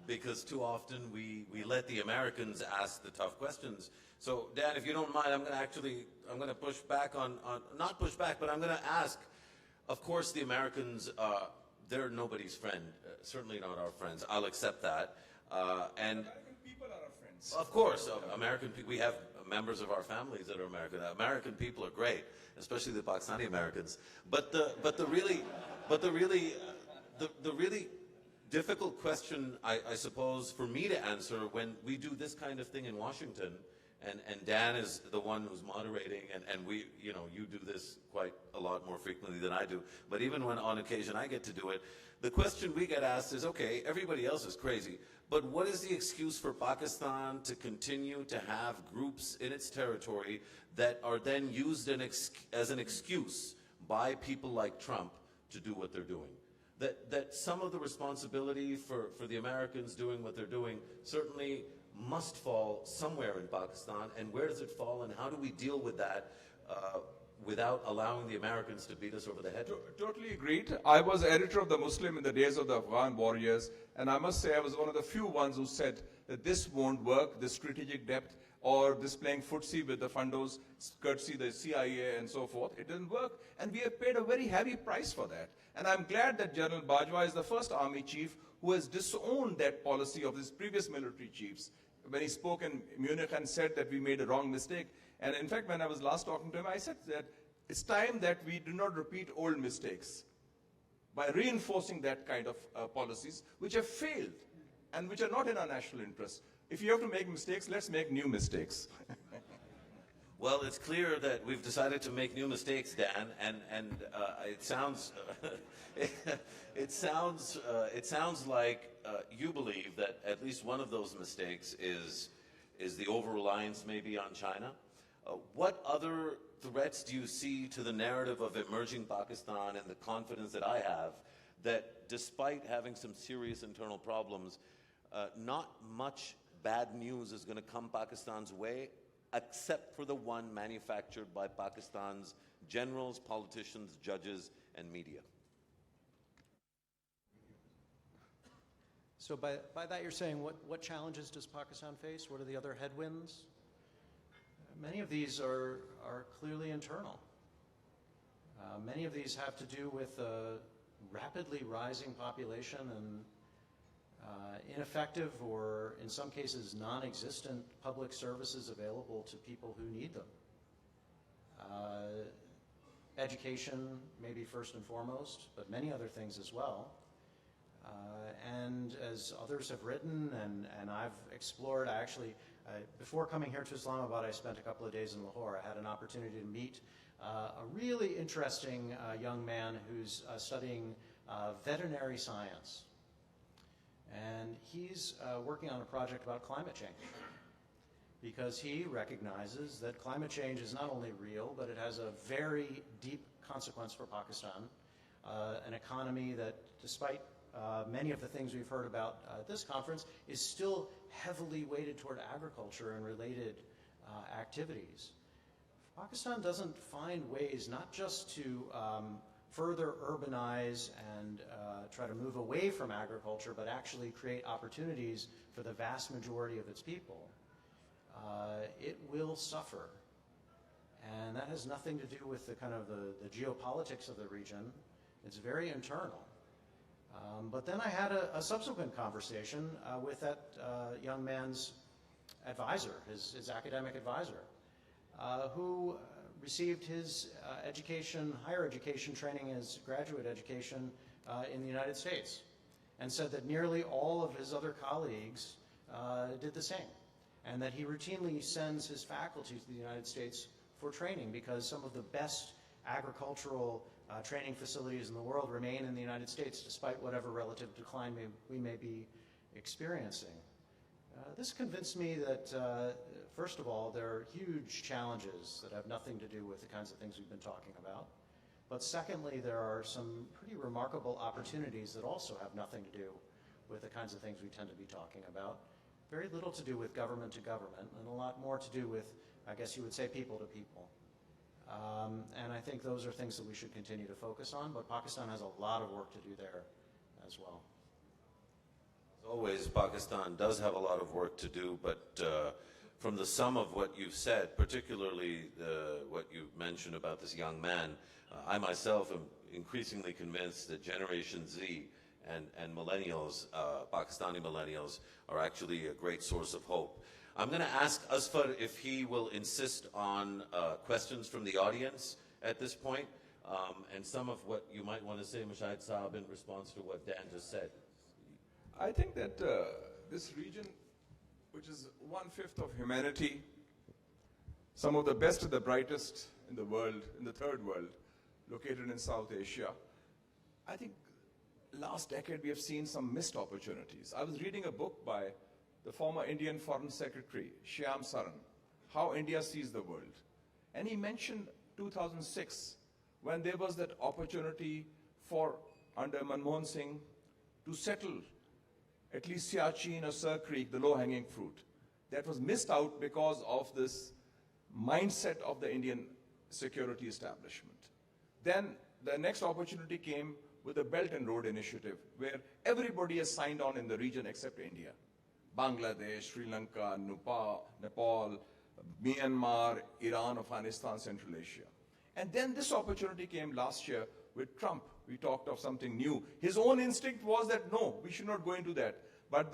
[SPEAKER 1] because too often we let the Americans ask the tough questions. So, Dan, if you don't mind, I'm going to push back not push back, but I'm going to ask, of course, the Americans, they're nobody's friend, certainly not our friends. I'll accept that. And
[SPEAKER 2] American people are our friends.
[SPEAKER 1] of course, we have members of our families that are American. American people are great, especially the Pakistani Americans. But the really difficult question, I suppose, for me to answer when we do this kind of thing in Washington, and Dan is the one who's moderating, and we, you do this quite a lot more frequently than I do. But even when on occasion I get to do it, the question we get asked is, okay, everybody else is crazy, but what is the excuse for Pakistan to continue to have groups in its territory that are then used as an excuse by people like Trump to do what they're doing? That some of the responsibility for the Americans doing what they're doing certainly must fall somewhere in Pakistan, and where does it fall, and how do we deal with that without allowing the Americans to beat us over the head?
[SPEAKER 2] Totally agreed. I was editor of the Muslim in the days of the Afghan warriors, and I must say I was one of the few ones who said that this won't work, this strategic depth, or this playing footsie with the fundos, courtesy the CIA and so forth. It didn't work, and we have paid a very heavy price for that. And I'm glad that General Bajwa is the first army chief who has disowned that policy of his previous military chiefs when he spoke in Munich and said that we made a wrong mistake. And in fact, when I was last talking to him, I said that it's time that we do not repeat old mistakes by reinforcing that kind of policies which have failed and which are not in our national interest. If you have to make mistakes, let's make new mistakes.
[SPEAKER 1] Well, it's clear that we've decided to make new mistakes, Dan, and it sounds it sounds like you believe that at least one of those mistakes is the over-reliance maybe on China. What other threats do you see to the narrative of emerging Pakistan and the confidence that I have that despite having some serious internal problems, not much bad news is going to come Pakistan's way, except for the one manufactured by Pakistan's generals, politicians, judges, and media?
[SPEAKER 3] So by that you're saying what challenges does Pakistan face? What are the other headwinds? Many of these are clearly internal. Many of these have to do with a rapidly rising population and ineffective or, in some cases, non-existent public services available to people who need them. Education, maybe first and foremost, but many other things as well. And as others have written and I've explored, before coming here to Islamabad, I spent a couple of days in Lahore. I had an opportunity to meet a really interesting young man who's studying veterinary science. And he's working on a project about climate change because he recognizes that climate change is not only real, but it has a very deep consequence for Pakistan, an economy that, despite many of the things we've heard about at this conference, is still heavily weighted toward agriculture and related activities. Pakistan doesn't find ways not just to further urbanize and try to move away from agriculture, but actually create opportunities for the vast majority of its people, it will suffer. And that has nothing to do with the kind of the geopolitics of the region. It's very internal. But then I had a subsequent conversation with that young man's advisor, his academic advisor, who received his higher education training, his graduate education in the United States, and said that nearly all of his other colleagues did the same, and that he routinely sends his faculty to the United States for training because some of the best agricultural training facilities in the world remain in the United States despite whatever relative decline we may be experiencing. This convinced me that, first of all, there are huge challenges that have nothing to do with the kinds of things we've been talking about. But secondly, there are some pretty remarkable opportunities that also have nothing to do with the kinds of things we tend to be talking about. Very little to do with government to government, and a lot more to do with, I guess you would say, people to people. And I think those are things that we should continue to focus on, but Pakistan has a lot of work to do there as well.
[SPEAKER 1] As always, Pakistan does have a lot of work to do, but from the sum of what you've said, particularly what you mentioned about this young man, I myself am increasingly convinced that Generation Z and millennials, Pakistani millennials, are actually a great source of hope. I'm going to ask Asfar if he will insist on questions from the audience at this point, and some of what you might want to say, Mushahid Saab, in response to what Dan just said.
[SPEAKER 2] I think that this region, which is 1/5 of humanity, some of the best and the brightest in the world, in the third world, located in South Asia, I think last decade we have seen some missed opportunities. I was reading a book by the former Indian Foreign Secretary, Shyam Saran, How India Sees the World. And he mentioned 2006, when there was that opportunity for, under Manmohan Singh, to settle at least Siachen or Sir Creek, the low-hanging fruit. That was missed out because of this mindset of the Indian security establishment. Then the next opportunity came with the Belt and Road Initiative, where everybody has signed on in the region except India. Bangladesh, Sri Lanka, Nepal, Myanmar, Iran, Afghanistan, Central Asia. And then this opportunity came last year with Trump. We talked of something new. His own instinct was that, no, we should not go into that. But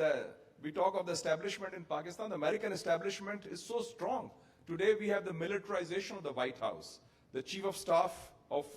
[SPEAKER 2] we talk of the establishment in Pakistan. The American establishment is so strong. Today we have the militarization of the White House. The Chief of Staff of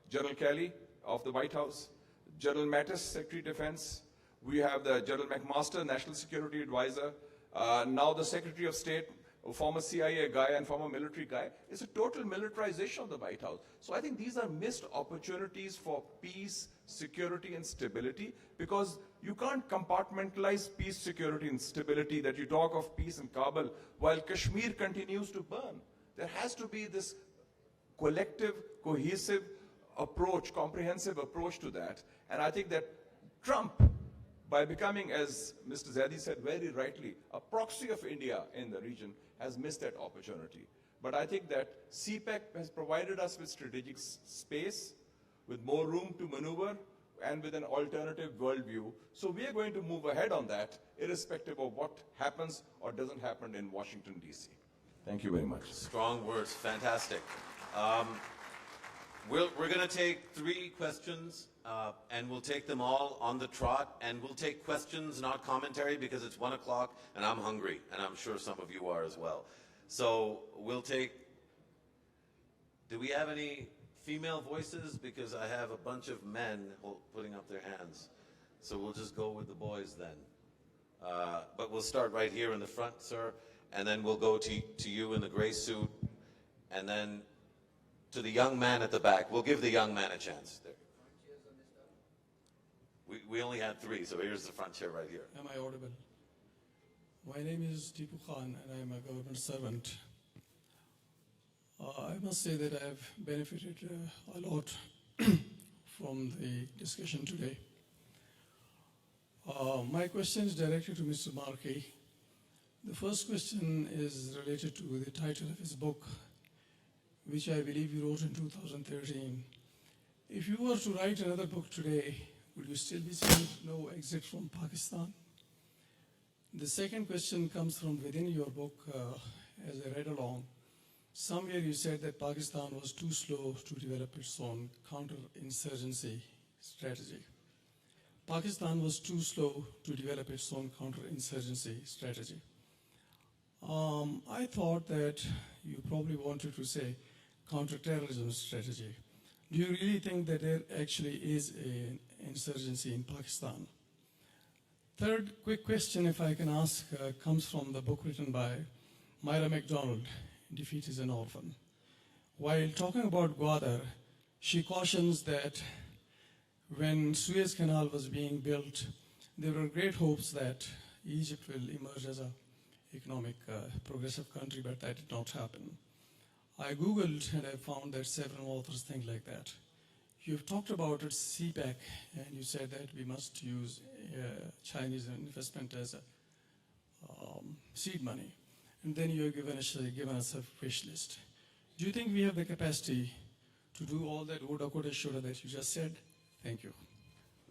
[SPEAKER 2] General Kelly of the White House, General Mattis, Secretary of Defense. We have the General McMaster, National Security Advisor. Now the Secretary of State, a former CIA guy and former military guy. It's a total militarization of the White House. So I think these are missed opportunities for peace, security, and stability, because you can't compartmentalize peace, security, and stability, that you talk of peace in Kabul while Kashmir continues to burn. There has to be this collective, cohesive approach, comprehensive approach to that. And I think that Trump, by becoming, as Mr. Zaidi said very rightly, a proxy of India in the region, has missed that opportunity. But I think that CPEC has provided us with strategic space, with more room to maneuver, and with an alternative worldview. So we are going to move ahead on that, irrespective of what happens or doesn't happen in Washington, D.C. Thank you very much.
[SPEAKER 1] Strong words, fantastic. We're going to take 3 questions, and we'll take them all on the trot, and we'll take questions, not commentary, because it's 1 o'clock, and I'm hungry, and I'm sure some of you are as well. So we'll take, do we have any female voices? Because I have a bunch of men putting up their hands. So we'll just go with the boys then. But we'll start right here in the front, sir, and then we'll go to you in the gray suit, and then to the young man at the back. We'll give the young man a chance. There. We only had 3, so here's the front chair right here.
[SPEAKER 4] Am I audible? My name is Tipu Khan, and I'm a government servant. I must say that I've benefited a lot from the discussion today. My question is directed to Mr. Markey. The first question is related to the title of his book, which I believe you wrote in 2013. If you were to write another book today, would you still be saying no exit from Pakistan? The second question comes from within your book, as I read along. Somewhere you said that Pakistan was too slow to develop its own counterinsurgency strategy. Pakistan was too slow to develop its own counterinsurgency strategy. I thought that you probably wanted to say counterterrorism strategy. Do you really think that there actually is an insurgency in Pakistan? Third quick question, if I can ask, comes from the book written by Myra MacDonald, Defeat is an Orphan. While talking about Gwadar, she cautions that when Suez Canal was being built, there were great hopes that Egypt will emerge as an economic progressive country, but that did not happen. I Googled and I found that several authors think like that. You've talked about it, CPEC, and you said that we must use Chinese investment as a seed money. And then you have given us a wish list. Do you think we have the capacity to do all that Oda shoulda that you just said? Thank you.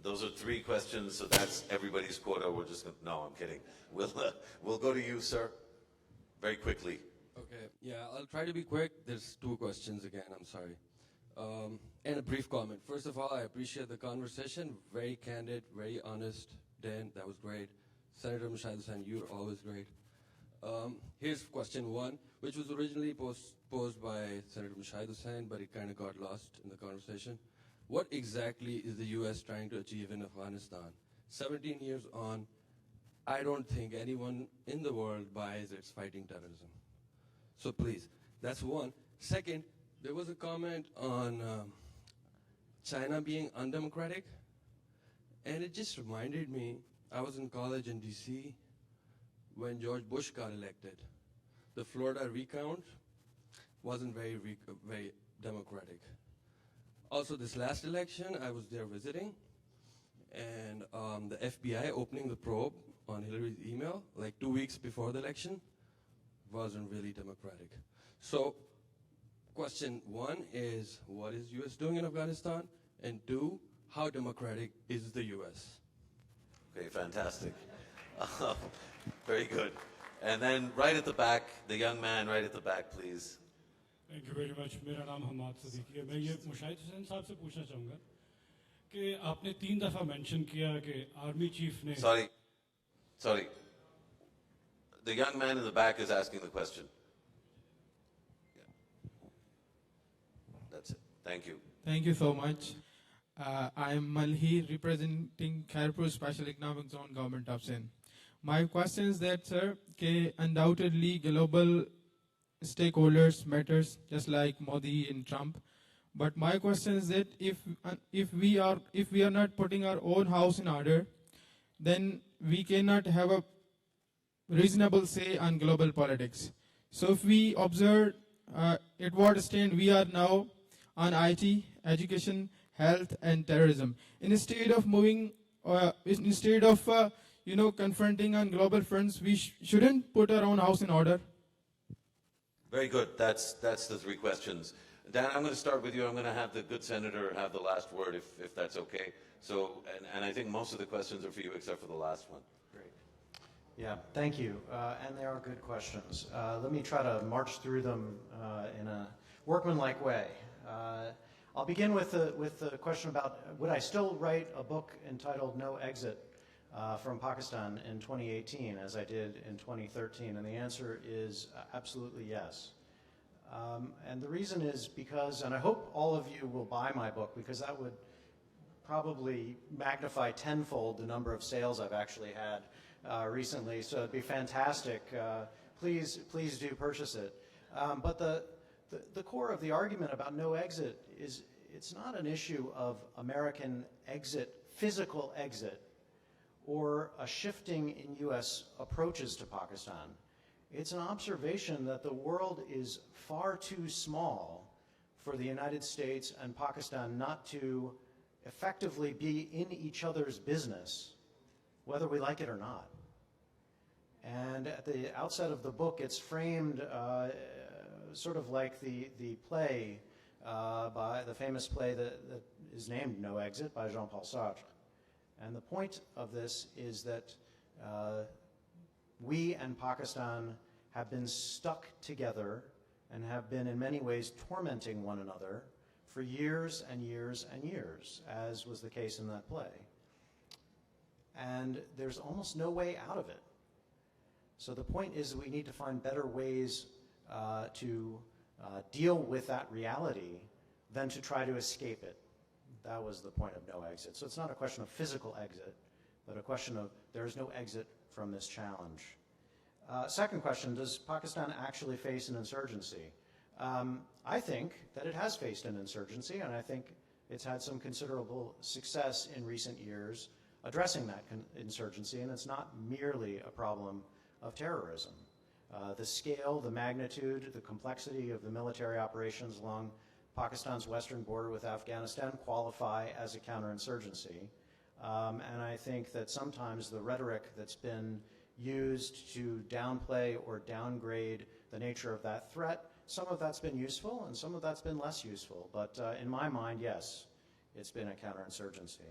[SPEAKER 1] Those are 3 questions, so that's everybody's quota. We're just gonna, no, I'm kidding. We'll go to you, sir. very quickly.
[SPEAKER 5] Okay, yeah, I'll try to be quick. There's 2 questions again, I'm sorry. And a brief comment. First of all, I appreciate the conversation. Very candid, very honest. Dan, that was great. Senator Mushahid Hussain, you're always great. Here's question 1, which was originally posed by Senator Mushahid Hussain, but it kind of got lost in the conversation. What exactly is the U.S. trying to achieve in Afghanistan? 17 years on, I don't think anyone in the world buys it's fighting terrorism. So please, that's one. Second, there was a comment on China being undemocratic, and it just reminded me, I was in college in D.C. when George Bush got elected. The Florida recount wasn't very democratic. Also, this last election, I was there visiting, and the FBI opening the probe on Hillary's email, like 2 weeks before the election, wasn't really democratic. So, question 1 is, what is U.S. doing in Afghanistan? And 2, how democratic is the U.S.?
[SPEAKER 1] Okay, fantastic. Very good. And then right at the back, the young man right at the back, please.
[SPEAKER 6] Thank you very much. मेरा नाम हमाद सदीकी है. मैं ये मुशाहिद हुसैन साहब से पूछना चाहूँगा कि आपने 3 दफ़ा मेंशन किया कि आर्मी चीफ ने.
[SPEAKER 1] Sorry. The young man in the back is asking the question. Yeah. That's it. Thank you.
[SPEAKER 7] Thank you so much. I am Malhi, representing Khairpur Special Economic Zone, Government of Sindh. My question is that, sir, undoubtedly global stakeholders matters, just like Modi and Trump. But my question is that if we are not putting our own house in order, then we cannot have a reasonable say on global politics. So if we observe at what stand we are now on IT, education, health, and terrorism, instead of moving, confronting on global fronts, we shouldn't put our own house in order.
[SPEAKER 1] Very good. That's the 3 questions. Dan, I'm going to start with you. I'm going to have the good senator have the last word, if that's okay. So, and I think most of the questions are for you, except for the last one.
[SPEAKER 3] Great. Yeah, thank you. And they are good questions. Let me try to march through them in a workmanlike way. I'll begin with the question about, would I still write a book entitled No Exit from Pakistan in 2018, as I did in 2013? And the answer is absolutely yes. And the reason is because, and I hope all of you will buy my book, because that would probably magnify tenfold the number of sales I've actually had recently, so it'd be fantastic. Please do purchase it. But the core of the argument about no exit is it's not an issue of American exit, physical exit, or a shifting in U.S. approaches to Pakistan. It's an observation that the world is far too small for the United States and Pakistan not to effectively be in each other's business, whether we like it or not. And at the outset of the book, it's framed sort of like the play, by the famous play that is named No Exit by Jean-Paul Sartre. And the point of this is that we and Pakistan have been stuck together and have been in many ways tormenting one another for years and years and years, as was the case in that play. And there's almost no way out of it. So the point is that we need to find better ways to deal with that reality than to try to escape it. That was the point of no exit. So it's not a question of physical exit, but a question of there is no exit from this challenge. Second question, does Pakistan actually face an insurgency? I think that it has faced an insurgency, and I think it's had some considerable success in recent years addressing that insurgency, and it's not merely a problem of terrorism. The scale, the magnitude, the complexity of the military operations along Pakistan's western border with Afghanistan qualify as a counterinsurgency. And I think that sometimes the rhetoric that's been used to downplay or downgrade the nature of that threat, some of that's been useful and some of that's been less useful. But in my mind, yes, it's been a counterinsurgency.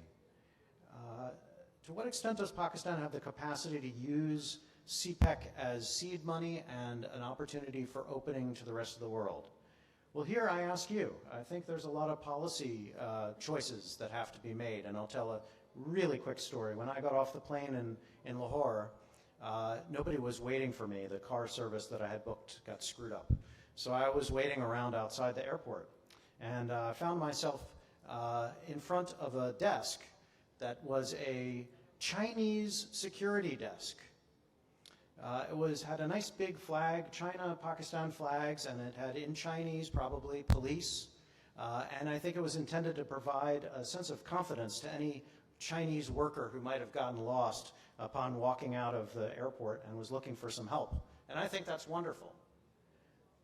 [SPEAKER 3] To what extent does Pakistan have the capacity to use CPEC as seed money and an opportunity for opening to the rest of the world. Well, here I ask you, I think there's a lot of policy choices that have to be made, and I'll tell a really quick story. When I got off the plane in Lahore, nobody was waiting for me. The car service that I had booked got screwed up. So I was waiting around outside the airport, and I found myself in front of a desk that was a Chinese security desk. It had a nice big flag, China-Pakistan flags, and it had in Chinese probably police. And I think it was intended to provide a sense of confidence to any Chinese worker who might have gotten lost upon walking out of the airport and was looking for some help. And I think that's wonderful.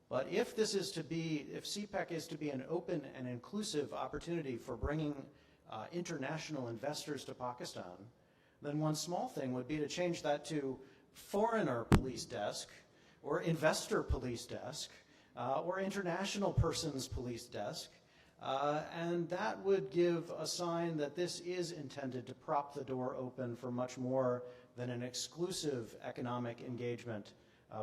[SPEAKER 3] But if CPEC is to be an open and inclusive opportunity for bringing international investors to Pakistan, then one small thing would be to change that to foreigner police desk, or investor police desk, or international persons police desk, and that would give a sign that this is intended to prop the door open for much more than an exclusive economic engagement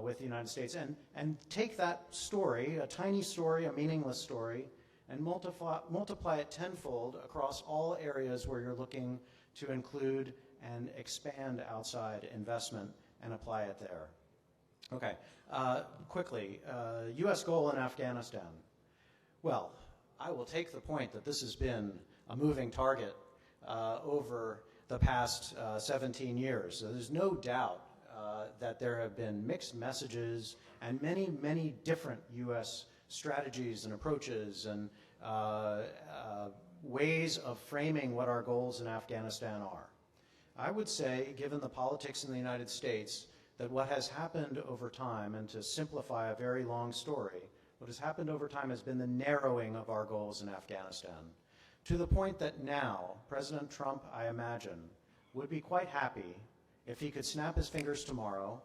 [SPEAKER 3] with the United States. And take that story, a tiny story, a meaningless story, and multiply it tenfold across all areas where you're looking to include and expand outside investment and apply it there. Okay, quickly, U.S. goal in Afghanistan. Well, I will take the point that this has been a moving target over the past 17 years. So there's no doubt that there have been mixed messages and many, many different U.S. strategies and approaches and ways of framing what our goals in Afghanistan are. I would say, given the politics in the United States, that what has happened over time, and to simplify a very long story, what has happened over time has been the narrowing of our goals in Afghanistan, to the point that now President Trump, I imagine, would be quite happy if he could snap his fingers tomorrow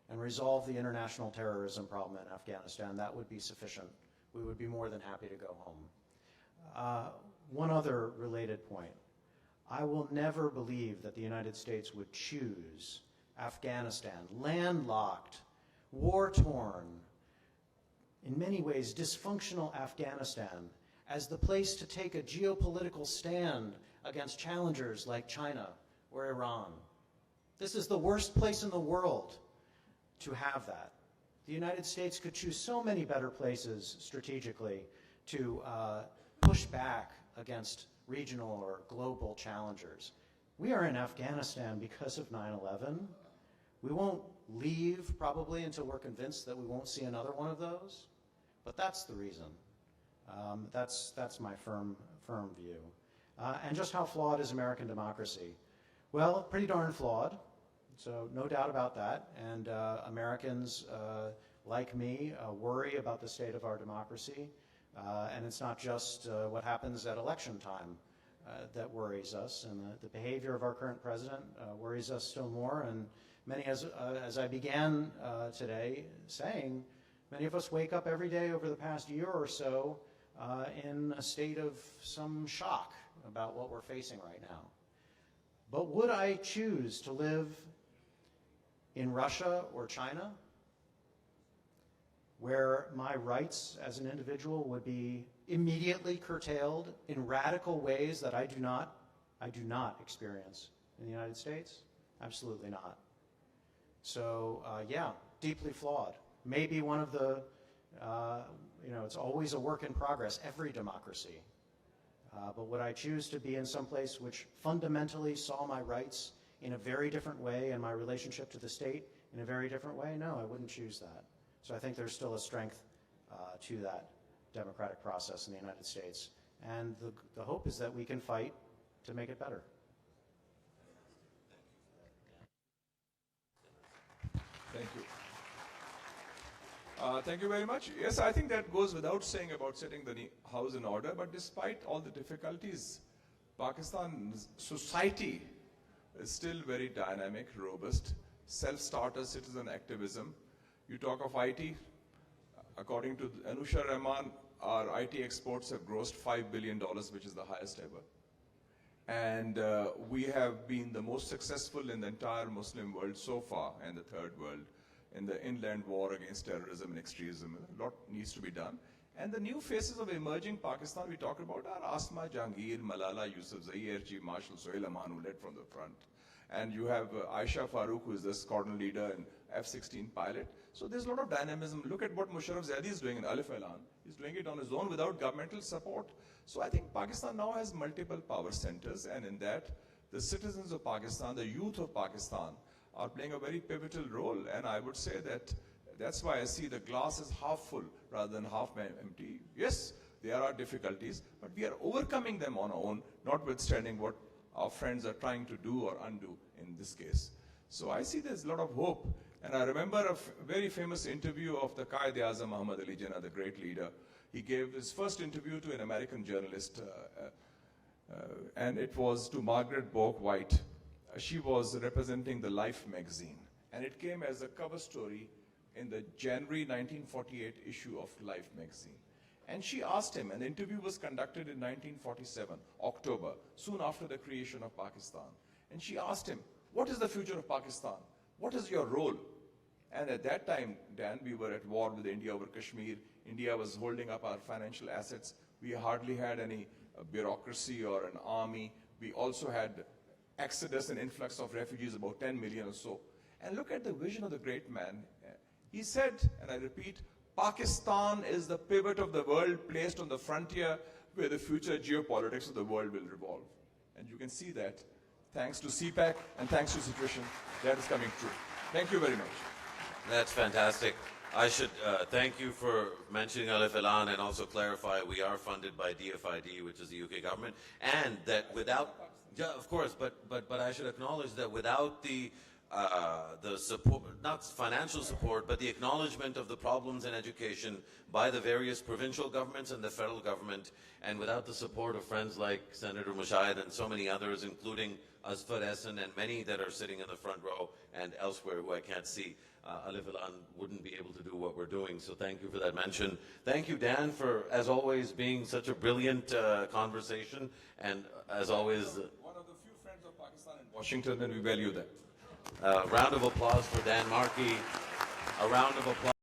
[SPEAKER 3] and resolve the international terrorism problem in Afghanistan. That would be sufficient. We would be more than happy to go home. One other related point. I will never believe that the United States would choose Afghanistan, landlocked, war-torn, in many ways dysfunctional Afghanistan, as the place to take a geopolitical stand against challengers like China or Iran. This is the worst place in the world to have that. The United States could choose so many better places strategically to push back against regional or global challengers. We are in Afghanistan because of 9/11. We won't leave probably until we're convinced that we won't see another one of those, but that's the reason. That's my firm view. And just how flawed is American democracy? Well, pretty darn flawed, so no doubt about that. And Americans, like me, worry about the state of our democracy. And it's not just what happens at election time that worries us, and the behavior of our current president worries us still more. And many, as I began today saying, many of us wake up every day over the past year or so in a state of some shock about what we're facing right now. But would I choose to live in Russia or China, where my rights as an individual would be immediately curtailed in radical ways that I do not experience in the United States? Absolutely not. So yeah, deeply flawed. Maybe one of the, it's always a work in progress, every democracy. But would I choose to be in some place which fundamentally saw my rights in a very different way and my relationship to the state in a very different way? No, I wouldn't choose that. So I think there's still a strength to that democratic process in the United States. And the hope is that we can fight to make it better.
[SPEAKER 2] Thank you. Thank you very much. Yes, I think that goes without saying about setting the house in order, but despite all the difficulties, Pakistan's society is still very dynamic, robust, self-starter citizen activism. You talk of IT, according to Anusha Rahman, our IT exports have grossed $5 billion, which is the highest ever. And we have been the most successful in the entire Muslim world so far, and the third world, in the inland war against terrorism and extremism. A lot needs to be done. And the new faces of emerging Pakistan we talk about are Asma Jahangir, Malala Yousafzai, Air Chief Marshal Sohail Aman, who led from the front. And you have Aisha Farooq, who is the squadron leader and F-16 pilot. So there's a lot of dynamism. Look at what Mosharraf Zaidi is doing in Alif Elan. He's doing it on his own without governmental support. So I think Pakistan now has multiple power centers, and in that, the citizens of Pakistan, the youth of Pakistan, are playing a very pivotal role. And I would say that that's why I see the glass is half full rather than half empty. Yes, there are difficulties, but we are overcoming them on our own, notwithstanding what our friends are trying to do or undo in this case. So I see there's a lot of hope. And I remember a very famous interview of the Quaid-e-Azam Muhammad Ali Jinnah, the great leader. He gave his first interview to an American journalist, and it was to Margaret Borg White. She was representing the Life magazine, and it came as a cover story in the January 1948 issue of Life magazine. And she asked him, and the interview was conducted in 1947, October, soon after the creation of Pakistan. And she asked him, what is the future of Pakistan? What is your role? And at that time, Dan, we were at war with India over Kashmir. India was holding up our financial assets. We hardly had any bureaucracy or an army. We also had exodus and influx of refugees, about 10 million or so. And look at the vision of the great man. He said, and I repeat, Pakistan is the pivot of the world placed on the frontier where the future geopolitics of the world will revolve. And you can see that thanks to CPAC and thanks to situation, that is coming true. Thank you very much.
[SPEAKER 1] That's fantastic. I should thank you for mentioning Alif Elan and also clarify we are funded by DFID, which is the UK government, and that without, yeah, of course, but I should acknowledge that without the support, not financial support, but the acknowledgement of the problems in education by the various provincial governments and the federal government, and without the support of friends like Senator Mushahid and so many others, including Asfar Ehsan and many that are sitting in the front row and elsewhere who I can't see, Alif Elan wouldn't be able to do what we're doing. So thank you for that mention. Thank you, Dan, for, as always, being such a brilliant conversation. And as always...
[SPEAKER 2] one of the few friends of Pakistan in Washington, and we value that.
[SPEAKER 1] Round of applause for Dan Markey. A round of applause.